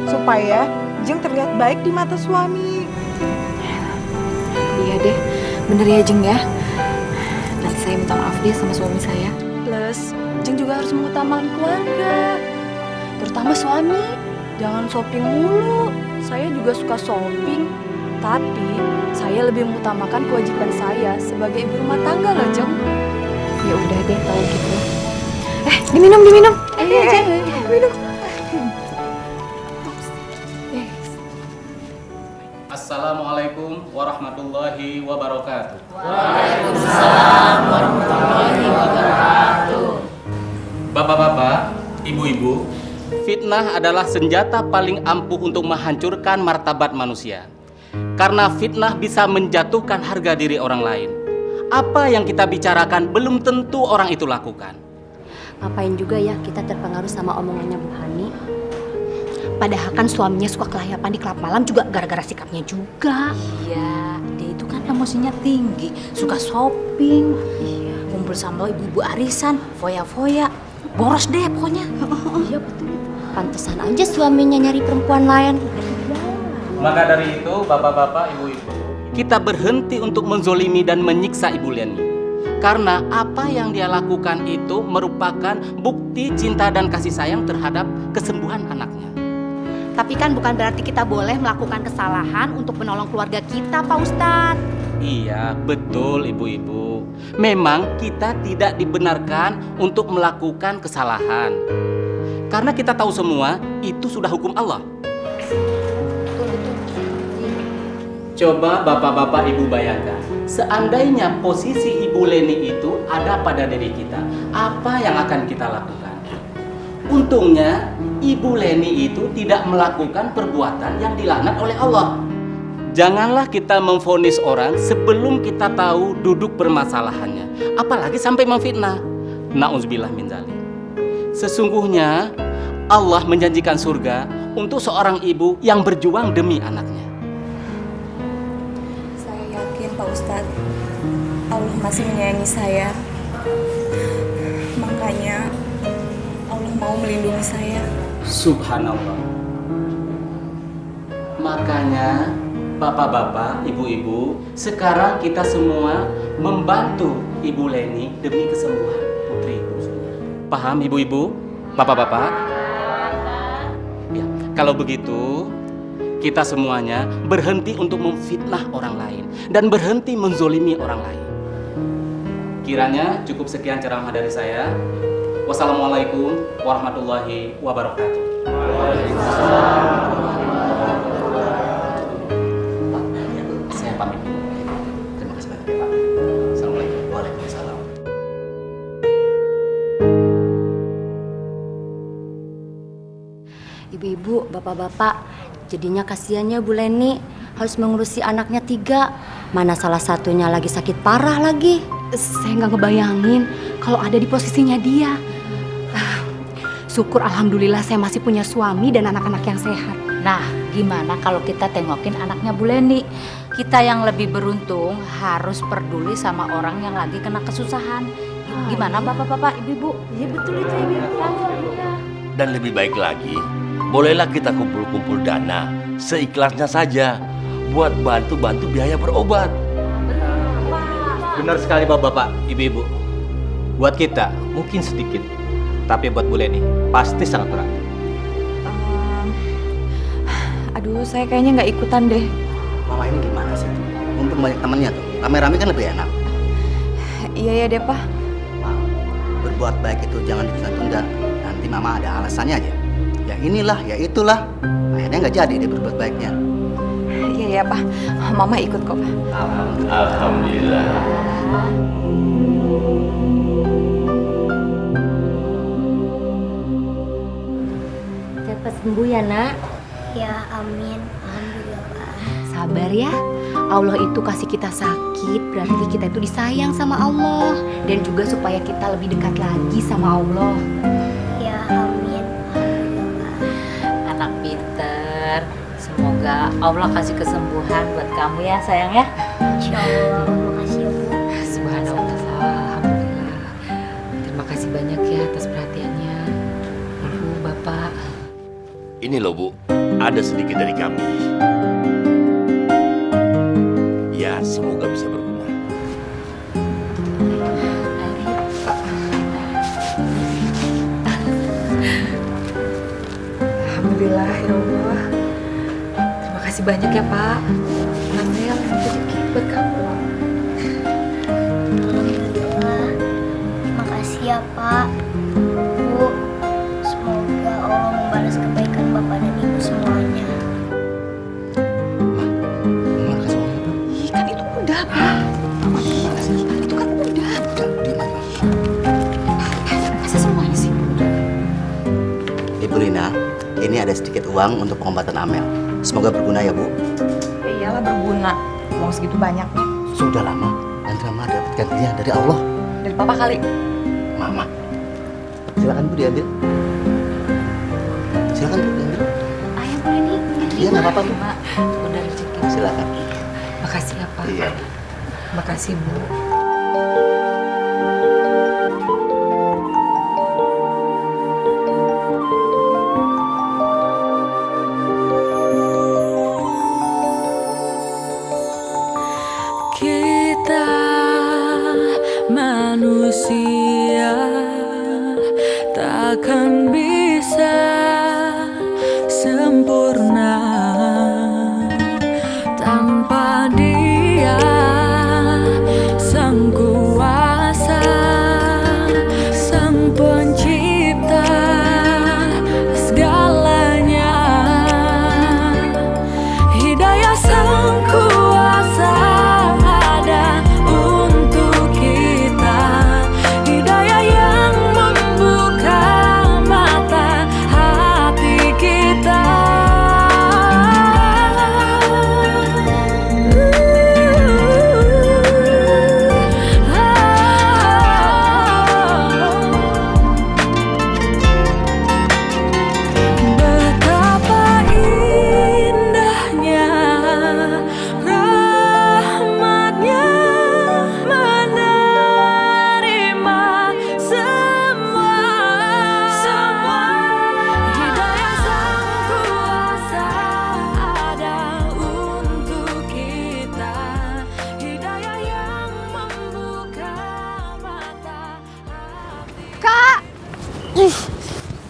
Supaya Jeng terlihat baik di mata suami. Iya deh, bener ya Jeng ya. Nanti saya minta maaf deh sama suami saya. Plus, Jeng juga harus mengutamakan keluarga. Terutama suami. Jangan shopping mulu. Saya juga suka shopping. Tapi, saya lebih mengutamakan kewajiban saya sebagai ibu rumah tangga loh, Jeng. Ya udah deh kalau gitu. Diminum. Minum. Assalamualaikum warahmatullahi wabarakatuh. Waalaikumsalam warahmatullahi wabarakatuh. Bapak-bapak, ibu-ibu, fitnah adalah senjata paling ampuh untuk menghancurkan martabat manusia. Karena fitnah bisa menjatuhkan harga diri orang lain. Apa yang kita bicarakan belum tentu orang itu lakukan. Ngapain juga ya kita terpengaruh sama omongannya Bu Hani? Padahal kan suaminya suka kelayapan di klub malam juga gara-gara sikapnya juga. Iya, dia itu kan emosinya tinggi, suka shopping, kumpul sama ibu-ibu arisan, foya-foya, boros deh pokoknya. Iya betul. Pantesan aja suaminya nyari perempuan lain. Maka dari itu, bapak-bapak, ibu-ibu, kita berhenti untuk menzolimi dan menyiksa Ibu Leni. Karena apa yang dia lakukan itu merupakan bukti cinta dan kasih sayang terhadap kesembuhan anaknya. Tapi kan bukan berarti kita boleh melakukan kesalahan untuk menolong keluarga kita, Pak Ustadz. Iya, betul ibu-ibu. Memang kita tidak dibenarkan untuk melakukan kesalahan. Karena kita tahu semua itu sudah hukum Allah. Coba bapak-bapak ibu bayangkan, seandainya posisi Ibu Leni itu ada pada diri kita, apa yang akan kita lakukan? Untungnya Ibu Leni itu tidak melakukan perbuatan yang dilaknat oleh Allah. Janganlah kita memvonis orang sebelum kita tahu duduk permasalahannya, apalagi sampai memfitnah. Na'udzubillah min dzalik. Sesungguhnya Allah menjanjikan surga untuk seorang ibu yang berjuang demi anaknya. Saya yakin Pak Ustadz, Allah masih menyayangi saya. Makanya Allah mau melindungi saya. Subhanallah. Makanya bapak-bapak, ibu-ibu, sekarang kita semua membantu Ibu Leni demi kesembuhan putri. Paham ibu-ibu, bapak-bapak? Ya, kalau begitu kita semuanya berhenti untuk memfitnah orang lain dan berhenti menzolimi orang lain. Kiranya cukup sekian ceramah dari saya. Wassalamualaikum warahmatullahi wabarakatuh. Saya pamit dulu. Terima kasih banyak ya Pak. Assalamualaikum. Waalaikumsalam. Ibu-ibu, bapak-bapak, jadinya kasihannya Bu Leni harus mengurusi anaknya 3. Mana salah satunya lagi sakit parah lagi. Saya nggak ngebayangin kalau ada di posisinya dia. Syukur alhamdulillah saya masih punya suami dan anak-anak yang sehat. Nah, gimana kalau kita tengokin anaknya Bu Leni? Kita yang lebih beruntung harus peduli sama orang yang lagi kena kesusahan. Gimana bapak-bapak, ibu-ibu? Iya betul itu Ibu. Dan lebih baik lagi, bolehlah kita kumpul-kumpul dana seikhlasnya saja buat bantu-bantu biaya berobat. Benar sekali bapak-bapak, ibu-ibu. Buat kita mungkin sedikit, tapi buat Bu Leni pasti sangat berat. Aduh, saya kayaknya nggak ikutan deh. Mama ini gimana sih? Mumpung banyak temannya tuh, rame-rame kan lebih enak. Iya ya deh Pak. Berbuat baik itu jangan ditunda-tunda. Nanti Mama ada alasannya aja. Ya inilah, ya itulah. Akhirnya nggak jadi dia berbuat baiknya. Iya ya Pak, Mama ikut kok Pak. Alhamdulillah. Cepat sembuh ya nak. Ya amin. Alhamdulillah. Sabar ya. Allah itu kasih kita sakit berarti kita itu disayang sama Allah. Dan juga supaya kita lebih dekat lagi sama Allah. Ya amin. Anak pinter. Semoga Allah kasih kesembuhan buat kamu ya sayang ya. Insya Allah. Makasih ya Bu. Subhanallah, alhamdulillah. Terima kasih banyak ya atas perhatiannya. Ibu, Bapak. Ini loh Bu, ada sedikit dari kami. Ya, semoga bisa berguna. Alhamdulillah ya Allah. Terima kasih banyak ya Pak. Alhamdulillah rezeki buat kamu. Alhamdulillah. Makasih ya Pak. Bu, semoga Allah membalas kebaikan Bapak dan Ibu semuanya. Ih, kan itu udah Pak. Itu kan udah. Masa semuanya sih? Ibu Lina, ini ada sedikit uang untuk pengobatan Amel. Semoga berguna ya Bu. Ya iyalah berguna. Uang segitu banyaknya. Sudah lama, nanti Mama dapat gantinya dari Allah. Dari Papa kali. Mama. Silakan Bu diambil. Silakan Bu diambil. Ayah Bu Leni. Iya nggak apa-apa Bu. Udah rezeki. Silakan. Makasih ya Pak. Iya. Makasih Bu. Kita manusia takkan bisa sempurna tanpa Dia Sang Kuasa, Sang Pencipta segalanya. Hidayah Sang Kuasa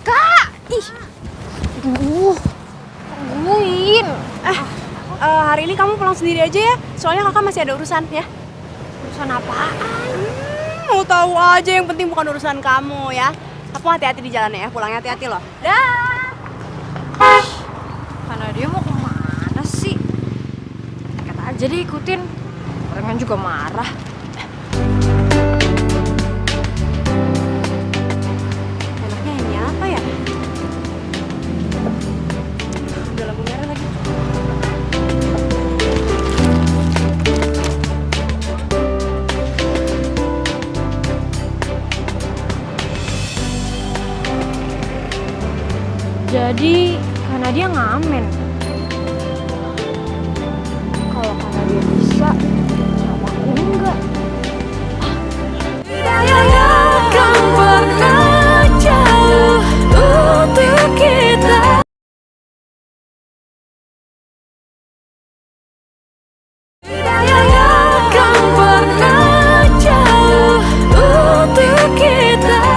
Kak! Ih! Tungguin. Hari ini kamu pulang sendiri aja ya. Soalnya kakak masih ada urusan ya. Urusan apaan? Mau tahu aja, yang penting bukan urusan kamu ya. Kamu hati-hati di jalan ya, pulangnya hati-hati loh. Dah. Karena dia mau kemana sih? Kata aja deh ikutin. Orang juga marah. Enaknya ini apa ya? Udah lampu merah lagi. Jadi karena dia ngamen. Kalau karena dia bisa, kenapa aku enggak? Akan pernah jauh untuk kita. Akan pernah jauh untuk kita.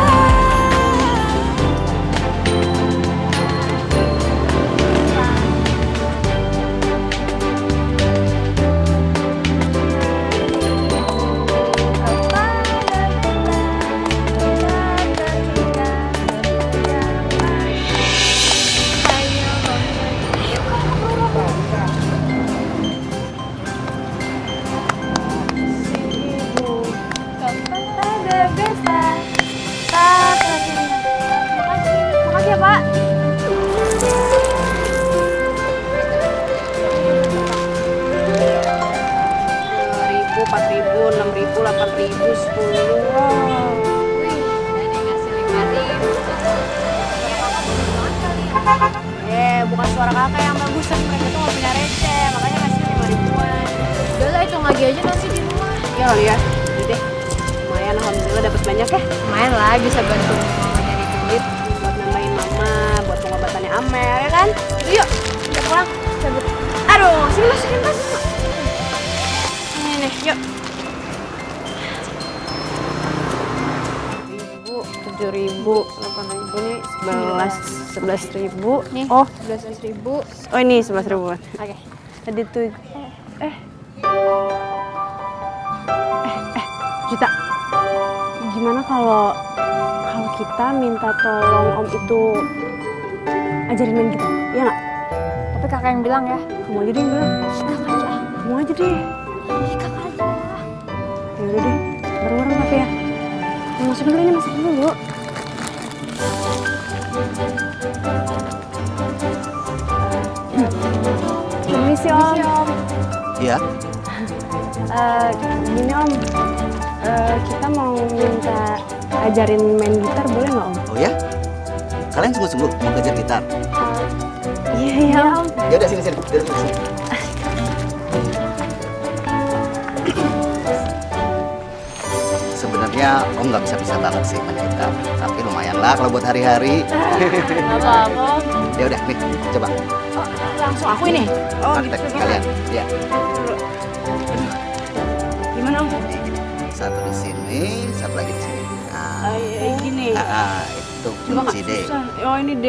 Makasih ya, Pak. Ribu, 4.000, 6.000, 8.000, 10. Bukan suara kakak yang bagus, tapi mereka tuh gak punya receh, makanya ngasih 5.000-an. Udah lah, hitung lagi aja nanti di rumah. Iya kali ya, udah deh. Lumayan, alhamdulillah dapat banyak ya. Lumayan lah, bisa bantu mama nyari duit. Buat nambahin mama, buat pengobatannya Amel, ya kan? Yuk, kita pulang. Cabut. Aduh, sini masukin tas. Ini nih, yuk. 7.000, 8.000 nih, 11.000. Nih, Oh, 11.000. oh ini 11.000. Oke. Tadi tuh, Juta, gimana kalau kita minta tolong Om itu ajarin main gitar, iya nggak? Tapi kakak yang bilang ya. Kamu aja deh yang bilang. Kakak aja. Kamu aja deh. Ih, kakak aja. Ya udah deh, bareng-bareng tapi ya. Masukin dulu ini, masukin dulu. Permisi Om. Iya. Gini Om, kita mau minta ajarin main gitar, boleh nggak Om? Oh ya? Kalian sungguh-sungguh mau belajar gitar? Iya Om. Ya udah sini. Duduk sini. Sebenarnya Om nggak bisa banget sih main gitar, tapi lumayan lah kalau buat hari-hari. Nggak apa-apa. Ya udah nih, coba. Langsung aku ini. Oh gitu. Praktek kalian. Ya. Gimana Om? Satu di sini, satu lagi di sini. Nah, Gini. Itu Coba Kak, kunci D. susah. Oh ini D.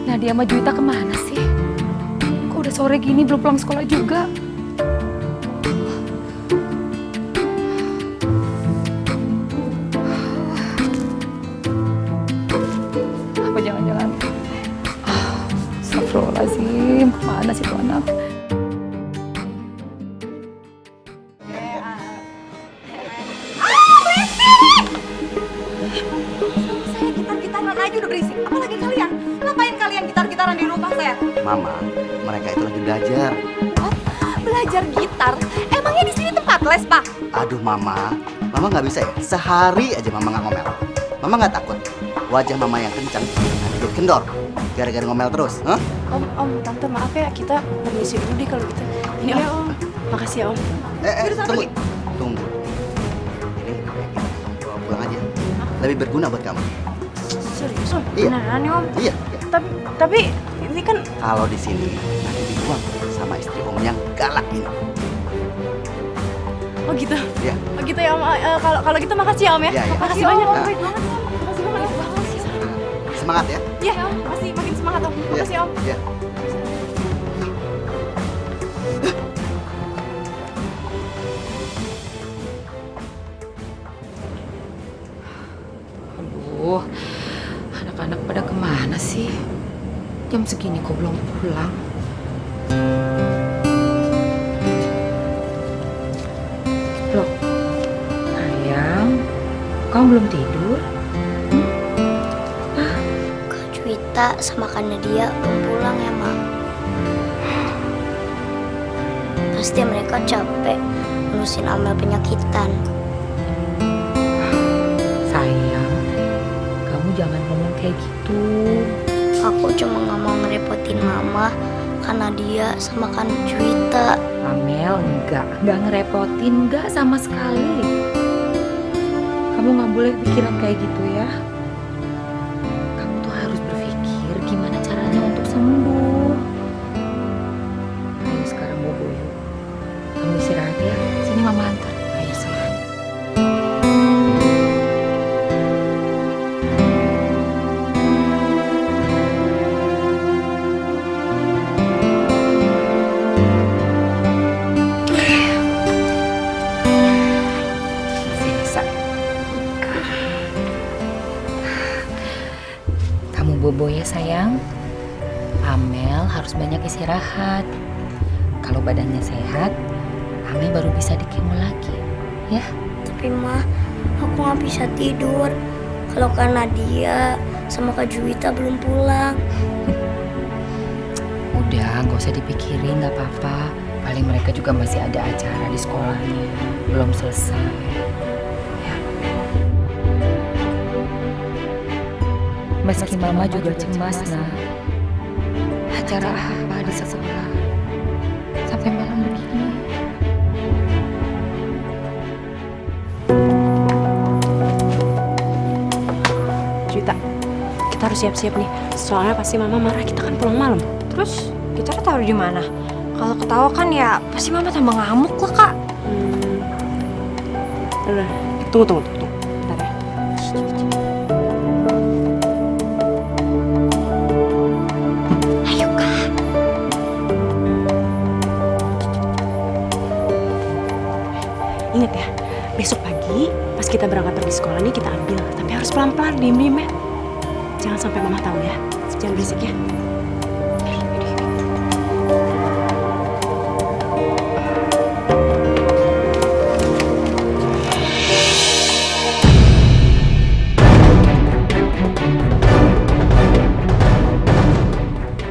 Nadia sama Juwita kemana sih? Kok udah sore gini belum pulang sekolah juga? Apa jangan-jangan? Astagfirullahaladzim, kemana sih tuh anak? Saya gitar-gitaran aja udah berisik. Apalagi kalian? Ngapain kalian gitar-gitaran di rumah saya? Mama, mereka itu lagi belajar. Belajar gitar? Emangnya di sini tempat les, Pak? Aduh Mama nggak bisa ya? Sehari aja Mama nggak ngomel. Mama nggak takut wajah Mama yang kencang nanti jadi kendor gara-gara ngomel terus, huh? Om, Tante maaf ya, kita permisi dulu deh kalau gitu. Ini Om. Makasih ya Om. Tunggu. Ini kita bawa pulang aja. Lebih berguna buat kamu. Serius Om? Iya. Beneran ya Om? Iya. Tapi ini kan Kalau di sini nanti dibuang sama istri Om yang galak ini. Oh gitu. Iya. Oh gitu ya Om. Kalau gitu makasih ya Om ya. Iya, iya. Makasih banyak Om. Nah. Baik banget Om. Makasih banget Om. Semangat ya. Iya, makasih makin semangat Om. Makasih Om. Iya. Aduh, anak-anak pada kemana sih? Jam segini kok belum pulang? Loh, sayang, kamu belum tidur? Kak Juwita sama Kak Nadia belum pulang ya, Ma. Pasti mereka capek ngurusin Amel penyakitan. Sayang, kamu jangan ngomong kayak gitu. Aku cuma nggak mau ngerepotin Mama, Kak Nadia sama Kak Juwita. Amel, enggak ngerepotin, enggak sama sekali. Kamu nggak boleh pikiran kayak gitu ya. Kamu tuh harus berpikir gimana caranya untuk sembuh. Ayo sekarang bobo yuk. Kamu istirahat ya. Sini mama antar. Ayo sayang. Kamu bobo ya sayang. Amel harus banyak istirahat. Kalau badannya sehat, Amel baru bisa dikemo lagi, ya. Tapi Ma, aku nggak bisa tidur kalau Kak Nadia sama Kak Juwita belum pulang. Udah, nggak usah dipikirin, nggak apa-apa. Paling mereka juga masih ada acara di sekolahnya, belum selesai. Meski mama juga cemas, nah. Acara apa di sekolah? Sampai malam begini. Juwita, kita harus siap-siap nih. Soalnya pasti mama marah kita kan pulang malam. Terus gitarnya taruh di mana? Kalau ketawa kan ya pasti mama tambah ngamuk lah kak. Udah, tunggu. Bentar ya. Ayo Kak. Ingat ya, besok pagi pas kita berangkat pergi sekolah nih kita ambil. Tapi harus pelan-pelan, diem-diem ya. Jangan sampai mama tahu ya. Jangan berisik ya.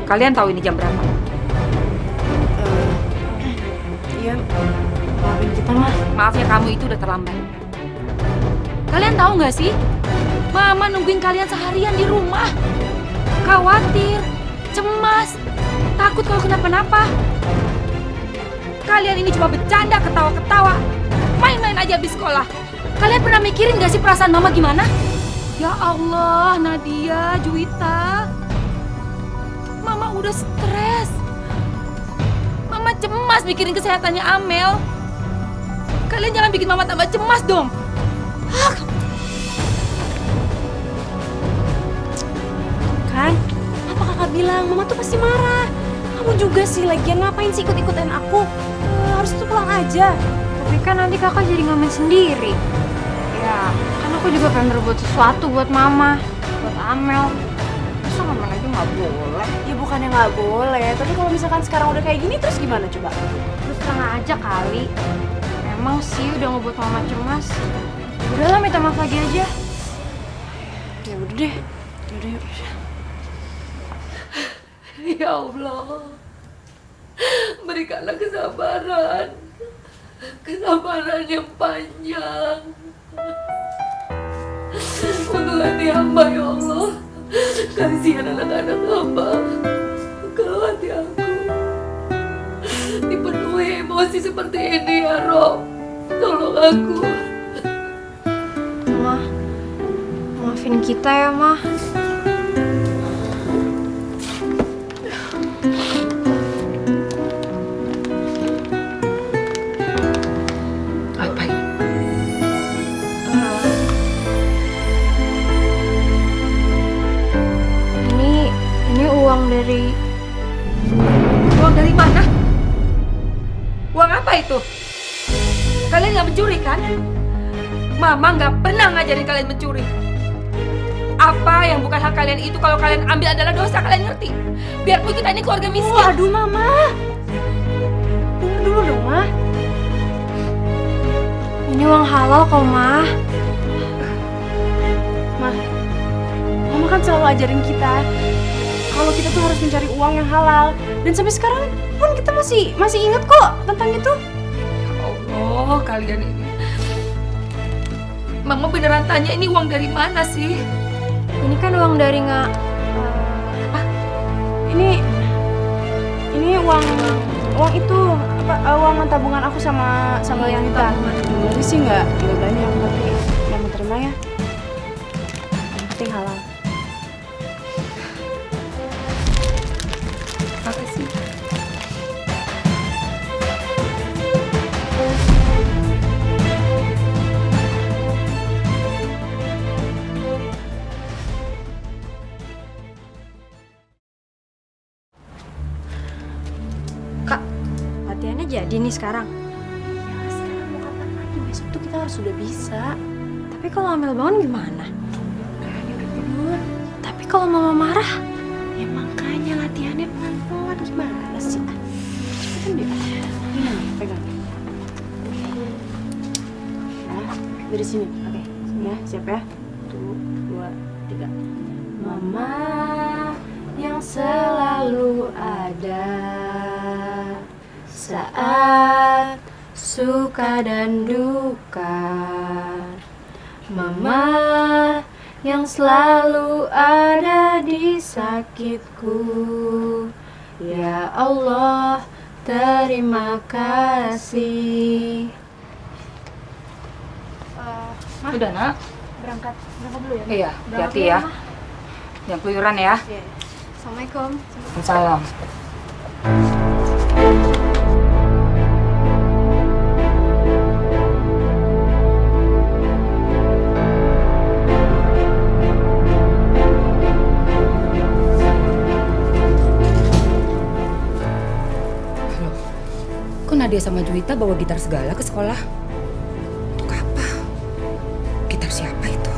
Kalian tahu ini jam berapa? Iya, maafin kita mah. Maaf ya, kamu itu udah terlambat. Kalian tahu nggak sih? Mama nungguin kalian seharian di rumah. Khawatir, cemas, takut kalau kenapa-napa. Kalian ini cuma bercanda, ketawa-ketawa. Main-main aja habis sekolah. Kalian pernah mikirin nggak sih perasaan mama gimana? Ya Allah, Nadia, Juwita. Mama udah stres. Mama cemas mikirin kesehatannya Amel. Kalian jangan bikin mama tambah cemas dong. Kan, apa kakak bilang? Mama tuh pasti marah. Kamu juga sih, lagian ngapain sih ikut-ikutin aku? Harus tuh pulang aja. Tapi kan nanti kakak jadi ngamen sendiri. Ya, kan aku juga pengen berbuat sesuatu buat mama, buat Amel. Masa ngamen aja nggak boleh? Ya bukannya nggak boleh, tapi kalau misalkan sekarang udah kayak gini terus gimana coba? Terus terang aja kali. Emang sih udah ngebuat mama cemas. Udahlah minta maaf lagi aja. Ya udah deh. Yaudah. Ya Allah, berikanlah kesabaran. Kesabaran yang panjang. Untuk hati hamba ya Allah. Kasihan anak-anak hamba. Kalau hati aku dipenuhi emosi seperti ini ya Rob. Tolong aku. Ma, maafin kita ya Ma. kalian nggak mencuri kan? Mama nggak pernah ngajarin kalian mencuri. Apa yang bukan hak kalian itu kalau kalian ambil adalah dosa, kalian ngerti? Biarpun kita ini keluarga miskin. Aduh Mama. Dengar dulu dong, Ma. Ini uang halal kok, Ma. Mama kan selalu ajarin kita kalau kita tuh harus mencari uang yang halal. Dan sampai sekarang pun kita masih ingat kok tentang itu. Allah, kalian ini. Mama beneran tanya ini uang dari mana sih? Ini kan uang dari Ini uang itu uang tabungan aku sama Iya, Yunita. Jadi sih nggak banyak, tapi Mama terima ya. Yang penting halal. Makasih. Kak, latihannya jadi nih sekarang. Ya sekarang mau kapan lagi? Besok tuh kita harus sudah bisa. Tapi kalau Amel bangun gimana? Tapi kalau Mama marah? Ya makanya latihannya pelan-pelan, gimana sih? Cepetan deh. Ini nih, pegang. Nah, dari sini. Oke, ya, siap ya. 1, 2, 3. Mama yang selalu ada saat suka dan duka. Mama yang selalu ada di sakitku. Ya Allah, terima kasih. Udah, Nak? Berangkat dulu ya. Iya, hati-hati ya. Yang keluyuran ya. Iya. Assalamualaikum. Salam. Kok Nadia sama Juwita bawa gitar segala ke sekolah? Untuk apa? Gitar siapa itu?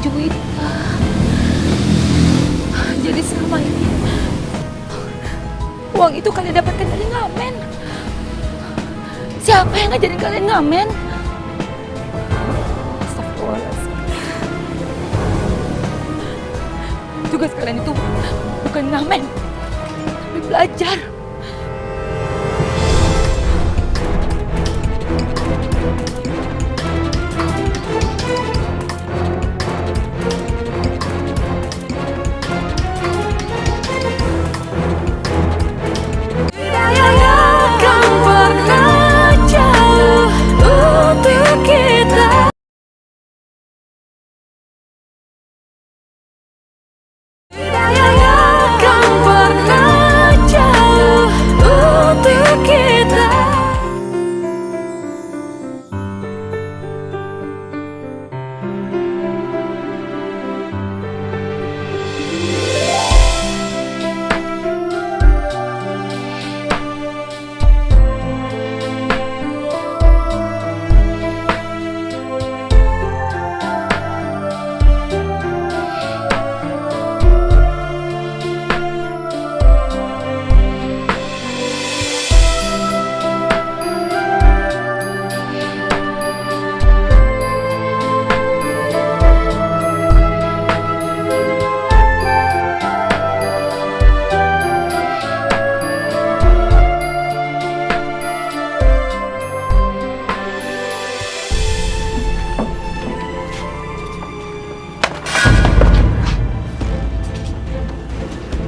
Juwita. Jadi selama ini uang itu kalian dapatkan dari ngamen. Siapa yang ngajarin kalian ngamen? Astagfirullahaladzim. Tugas kalian itu bukan ngamen, tapi belajar. Hidayah akan pernah jauh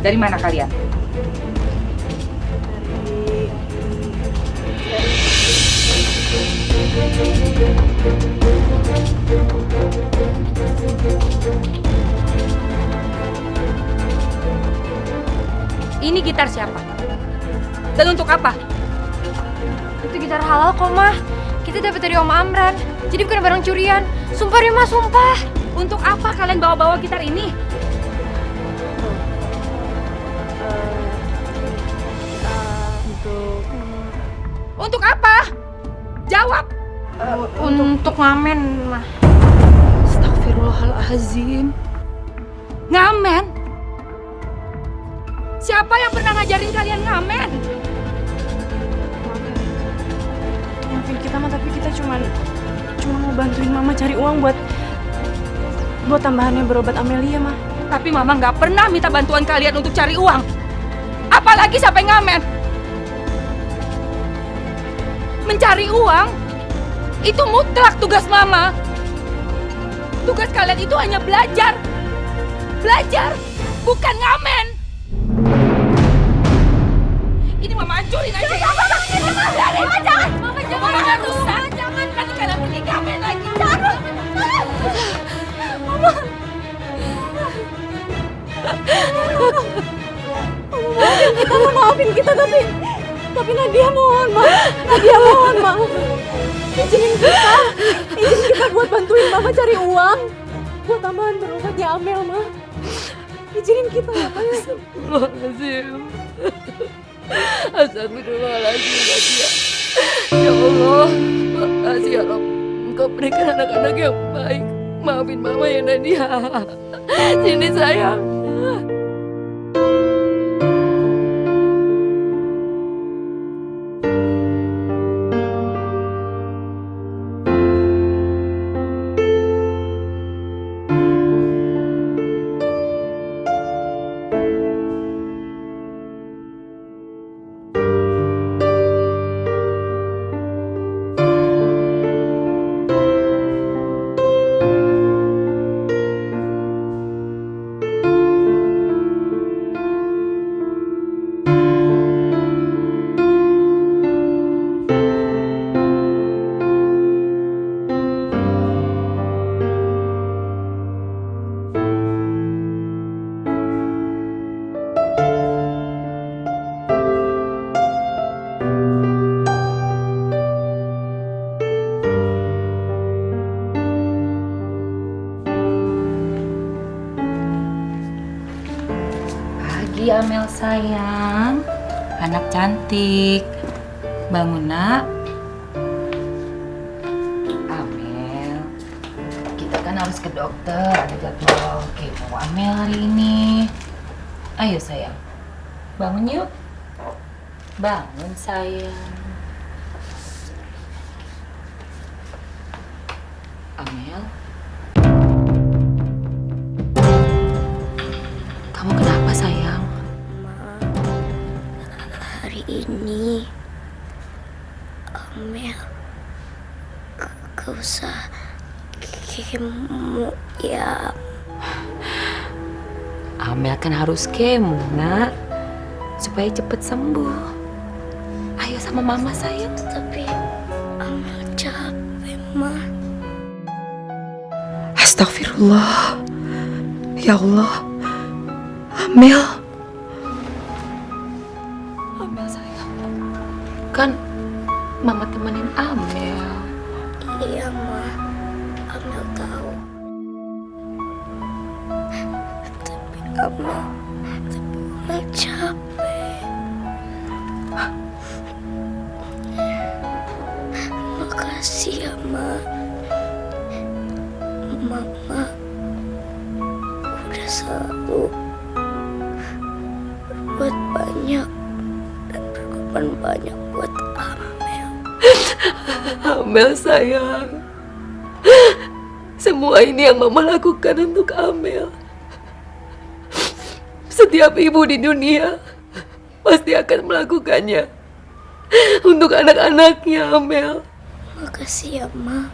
Dari mana kalian? Ini gitar siapa? Dan untuk apa? Itu gitar halal kok, Mah. Kita dapat dari Om Amran. Jadi bukan barang curian. Sumpah deh, Mah, sumpah. Untuk apa kalian bawa-bawa gitar ini? Untuk apa? Jawab. Untuk ngamen, Mah. Astagfirullahalazim. Ngamen? Siapa yang pernah ngajarin kalian ngamen? Maafin kita mah, tapi kita cuma mau bantuin mama cari uang buat tambahannya berobat Amelia mah. Tapi mama nggak pernah minta bantuan kalian untuk cari uang. Apalagi sampai ngamen. Mencari uang itu mutlak tugas mama. Tugas kalian itu hanya belajar. Belajar, bukan ngamen. Ini mama hancurin aja. Jangan. Mama jangan. Mama rusak. Jangan. Nanti kalian pergi ngamen lagi. Jangan. Mama. Maafin kita tapi Nadia mohon ma izinin kita buat bantuin mama cari uang buat tambahan berobatnya Amel ma. Izinin kita ya ma. Astagfirullahaladzim Nadia. Ya Allah, makasih ya Rob. Engkau berikan anak-anak yang baik. Maafin mama ya Nadia. Sini sayang. Amel sayang, anak cantik, bangun nak. Amel, kita kan harus ke dokter, ada jadwal kemo Amel hari ini. Ayo sayang, bangun yuk. Bangun sayang. Amel, kamu kenapa sayang? Ini Amel gak usah kemo ya. Amel kan harus kemo nak, supaya cepet sembuh. Ayo sama mama sayang. Tapi Amel capek ma. Astagfirullah. Ya Allah. Amel. Kan mama temenin Amel. Iya ma, Amel tahu. Tapi Amel capek. Makasih ya ma. Mama udah selalu berbuat banyak dan berkorban banyak buat Amel. Amel sayang, semua ini yang mama lakukan untuk Amel. Setiap ibu di dunia pasti akan melakukannya untuk anak-anaknya Amel. Makasih ya ma.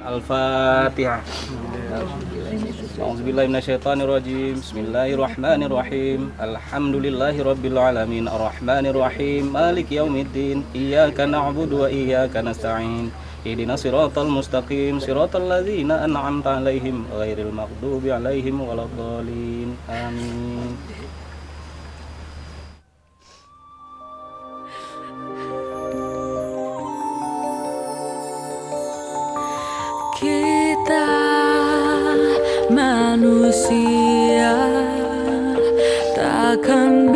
Al-Fatihah. A'udzubillahi minasyaitonirrajim. Bismillahirrahmanirrahim. Alhamdulillahirabbil alamin. Arrahmanirrahim. Maliki yaumiddin. Iyyaka na'budu wa iyyaka nasta'in. Ihdinas siratal mustaqim. Siratal ladzina an'amta 'alaihim ghairil maghdubi 'alaihim waladdallin. Amin. Kita manusia takkan